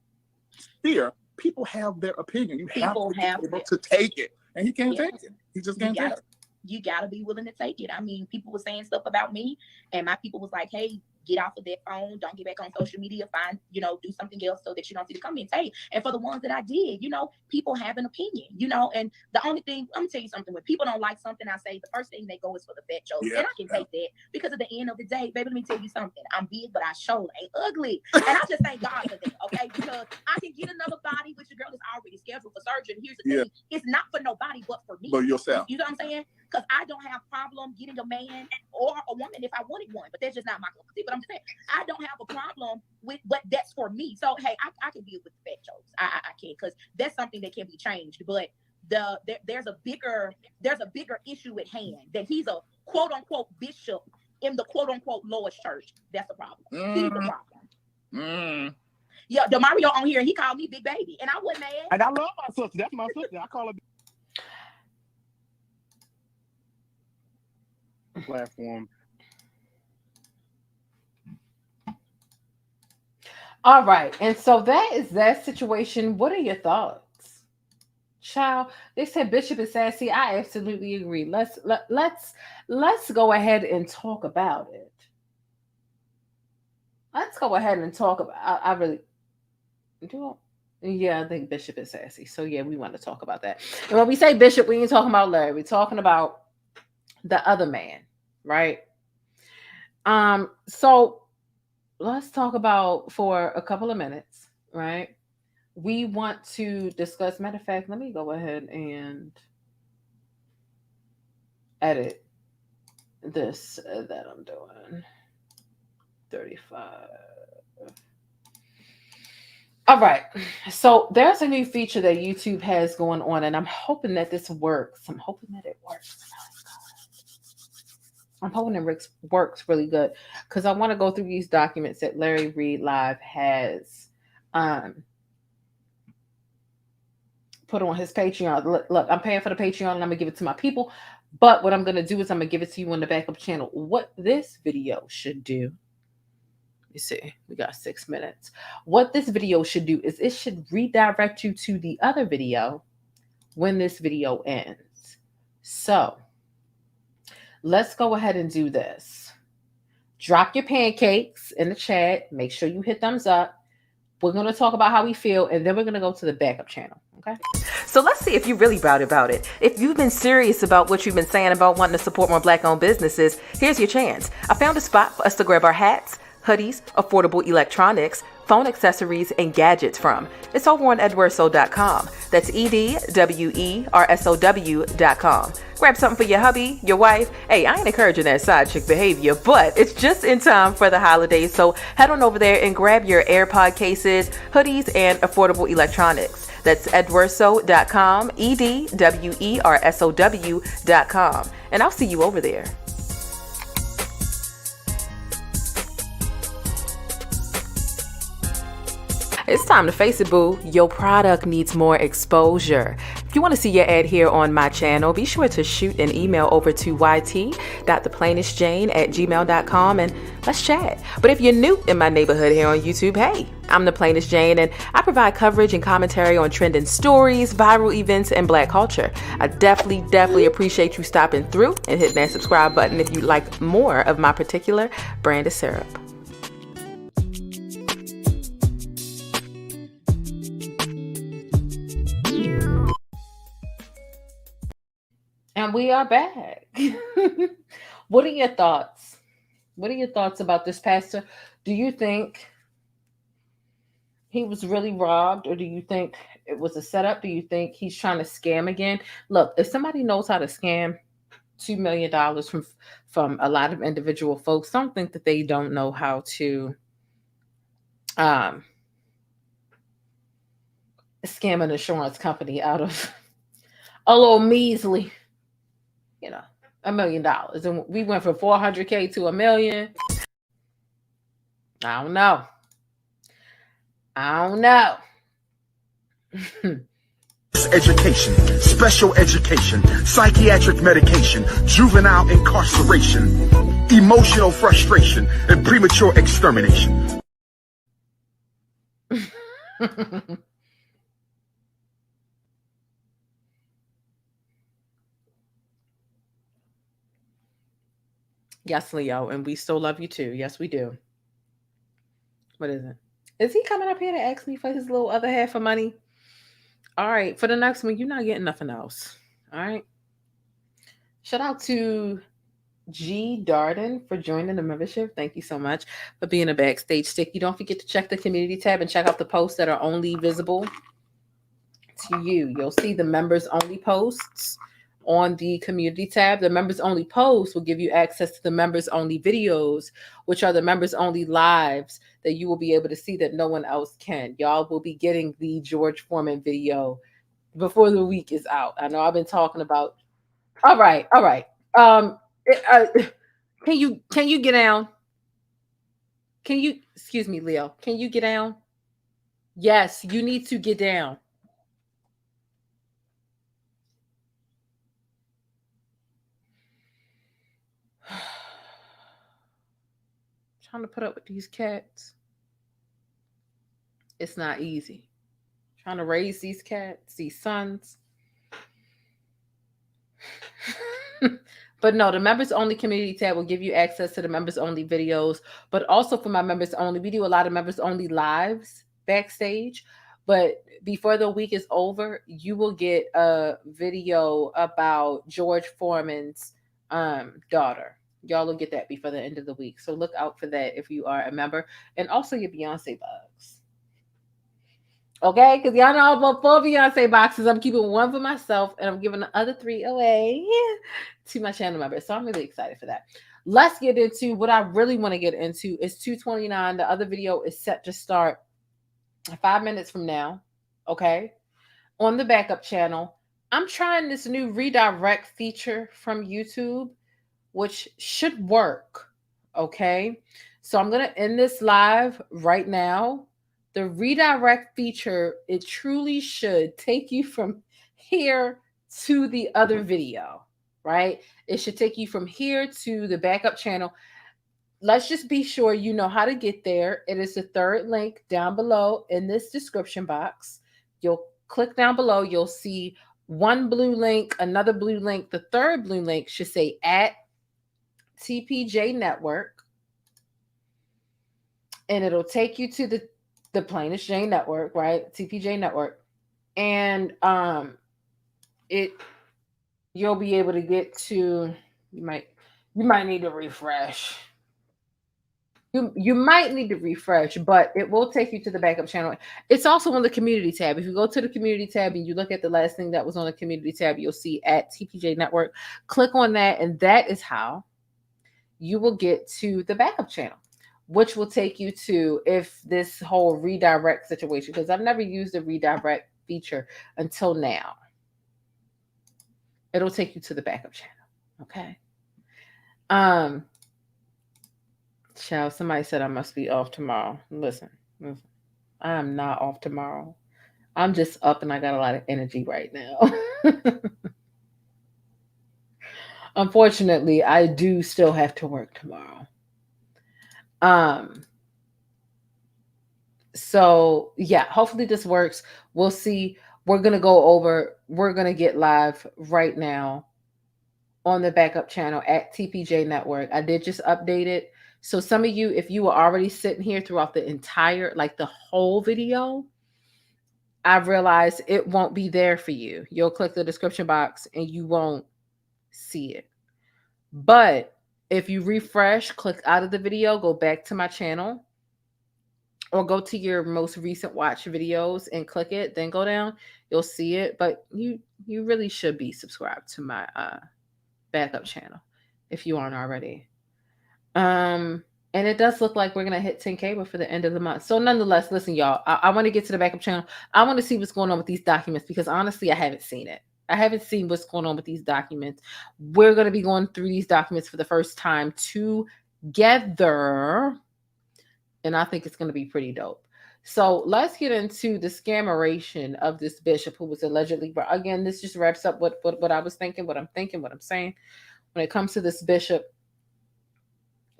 sphere, people have their opinion. You have to be able to take it, and he can't take it. He just can't take it. You gotta be willing to take it. I mean, people were saying stuff about me, and my people was like, "Hey, get off of that phone. Don't get back on social media. Find, do something else so that you don't see the comments." Hey, and for the ones that I did, people have an opinion, and the only thing, I'm gonna tell you something, when people don't like something I say, the first thing they go is for the fat jokes. And I can take that, because at the end of the day, baby, let me tell you something. I'm big, but I sure ain't ugly. And I just thank God for that, okay? Because I can get another body, which your girl is already scheduled for surgery. And here's the thing, it's not for nobody but for me. But yourself. You know what I'm saying? Because I don't have problem getting a man or a woman if I wanted one, but that's just not my cup of tea. But I'm just saying, I don't have a problem with, but that's for me. So hey, I can deal with the fat jokes. I can, because that's something that can be changed. But there's a bigger issue at hand, that he's a quote unquote bishop in the quote unquote lowest church. That's the problem. He's the problem. Yeah, Demario on here, he called me Big Baby, and I wasn't mad. And I love my sister. That's my sister. I call her platform. All right, and so that is that situation. What are your thoughts, child? They said Bishop is sassy. I absolutely agree. Let's go ahead and talk about it. Let's go ahead and talk about. I really do. Yeah, I think Bishop is sassy. So yeah, we want to talk about that. And when we say Bishop, we ain't talking about Larry. We're talking about the other man, right? So let's talk about, for a couple of minutes, right? We want to discuss, matter of fact, let me go ahead and edit this that I'm doing. 35. All right. So there's a new feature that YouTube has going on, and I'm hoping that this works. I'm hoping that it works. I'm hoping it works really good, because I want to go through these documents that Larry Reid Live has put on his Patreon. Look, I'm paying for the Patreon, and I'm gonna give it to my people. But what I'm gonna do is I'm gonna give it to you on the backup channel. What this video should do, you see, we got 6 minutes. What this video should do is it should redirect you to the other video when this video ends. So let's go ahead and do this. Drop your pancakes in the chat. Make sure you hit thumbs up. We're going to talk about how we feel, and then we're going to go to the backup channel. Okay? So let's see if you're really proud about it. If you've been serious about what you've been saying about wanting to support more Black-owned businesses, here's your chance. I found a spot for us to grab our hats, hoodies, affordable electronics, phone accessories, and gadgets from. It's over on edwerso.com. That's EDWERSOW.com. Grab something for your hubby, your wife. Hey, I ain't encouraging that side chick behavior, but it's just in time for the holidays. So head on over there and grab your AirPod cases, hoodies, and affordable electronics. That's edwerso.com, EDWERSOW.com. And I'll see you over there. It's time to face it, boo. Your product needs more exposure. If you want to see your ad here on my channel, be sure to shoot an email over to yt.theplainestjane@gmail.com and let's chat. But if you're new in my neighborhood here on YouTube, hey, I'm the Plainest Jane, and I provide coverage and commentary on trending stories, viral events, and Black culture. I definitely appreciate you stopping through and hitting that subscribe button if you like more of my particular brand of syrup. And we are back. What are your thoughts? What are your thoughts about this pastor? Do you think he was really robbed, or do you think it was a setup? Do you think he's trying to scam again? Look, if somebody knows how to scam $2 million from a lot of individual folks, don't think that they don't know how to scam an insurance company out of a little measly, $1 million. And we went from 400K to $1 million. I don't know. Education, special education, psychiatric medication, juvenile incarceration, emotional frustration, and premature extermination. Yes, Leo, and we still love you too. Yes, we do. What is it? Is he coming up here to ask me for his little other half of money? All right, for the next one, you're not getting nothing else. All right. Shout out to G Darden for joining the membership. Thank you so much for being a backstage sticky. Don't forget to check the community tab and check out the posts that are only visible to you. You'll see the members only posts on the community tab. The members only posts will give you access to the members only videos, which are the members only lives that you will be able to see that no one else can. Y'all will be getting the George Foreman video before the week is out. I know I've been talking about. All right. Can you get down? Can you, excuse me, Leo, can you get down? Yes, you need to get down. Trying to put up with these cats. It's not easy. Trying to raise these cats, these sons. But no, the members only community tab will give you access to the members only videos, but also for my members only, we do a lot of members only lives backstage. But before the week is over, you will get a video about George Foreman's daughter. Y'all will get that before the end of the week. So look out for that if you are a member. And also your Beyonce bugs. Okay, because y'all know about 4 Beyonce boxes. I'm keeping 1 for myself, and I'm giving the other 3 away to my channel members. So I'm really excited for that. Let's get into what I really want to get into. It's 2:29. The other video is set to start 5 minutes from now. Okay, on the backup channel, I'm trying this new redirect feature from YouTube, which should work. Okay, so I'm gonna end this live right now. The redirect feature, it truly should take you from here to the other video, right? It should take you from here to the backup channel. Let's just be sure you know how to get there. It is the 3rd link down below in this description box. You'll click down below. You'll see 1 blue link, another blue link. The 3rd blue link should say @TPJ Network. And it'll take you to the Plainest Jane Network, right? TPJ Network. And you'll be able to get to, you might need to refresh. You might need to refresh, but it will take you to the backup channel. It's also on the community tab. If you go to the community tab and you look at the last thing that was on the community tab, you'll see @TPJ Network. Click on that, and that is how you will get to the backup channel, which will take you to, if this whole redirect situation, because I've never used the redirect feature until now, it'll take you to the backup channel. Okay. Child, somebody said I must be off tomorrow. Listen, I am not off tomorrow. I'm just up and I got a lot of energy right now. Unfortunately, I do still have to work tomorrow. So yeah, hopefully this works. We'll see. We're going to get live right now on the backup channel @TPJ Network. I did just update it. So some of you, if you were already sitting here throughout the entire, like the whole video, I've realized it won't be there for you. You'll click the description box and you won't see it. But if you refresh, click out of the video, go back to my channel, or go to your most recent watch videos and click it, then go down, you'll see it. But you really should be subscribed to my backup channel if you aren't already. And it does look like we're going to hit 10K before the end of the month. So nonetheless, listen, y'all, I want to get to the backup channel. I want to see what's going on with these documents, because honestly, I haven't seen it. I haven't seen what's going on with these documents. We're going to be going through these documents for the first time together, and I think it's going to be pretty dope. So let's get into the scameration of this bishop who was allegedly, again, this just wraps up what I was thinking, what I'm saying. When it comes to this bishop,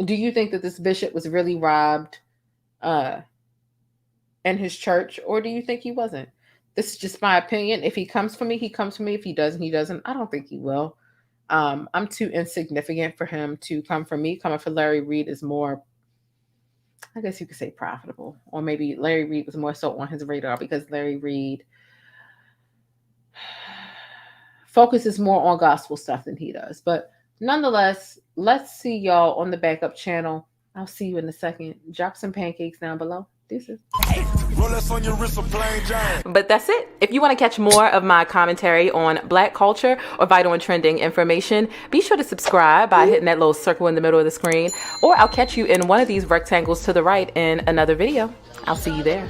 do you think that this bishop was really robbed in his church, or do you think he wasn't? This is just my opinion. If he comes for me, he comes for me. If he doesn't, he doesn't. I don't think he will. I'm too insignificant for him to come for me. Coming for Larry Reid is more, I guess you could say, profitable. Or maybe Larry Reid was more so on his radar because Larry Reid focuses more on gospel stuff than he does. But nonetheless, let's see y'all on the backup channel. I'll see you in a second. Drop some pancakes down below. Deuces. But that's it. If you want to catch more of my commentary on Black culture or vital and trending information, be sure to subscribe by hitting that little circle in the middle of the screen, or I'll catch you in one of these rectangles to the right in another video. I'll see you there.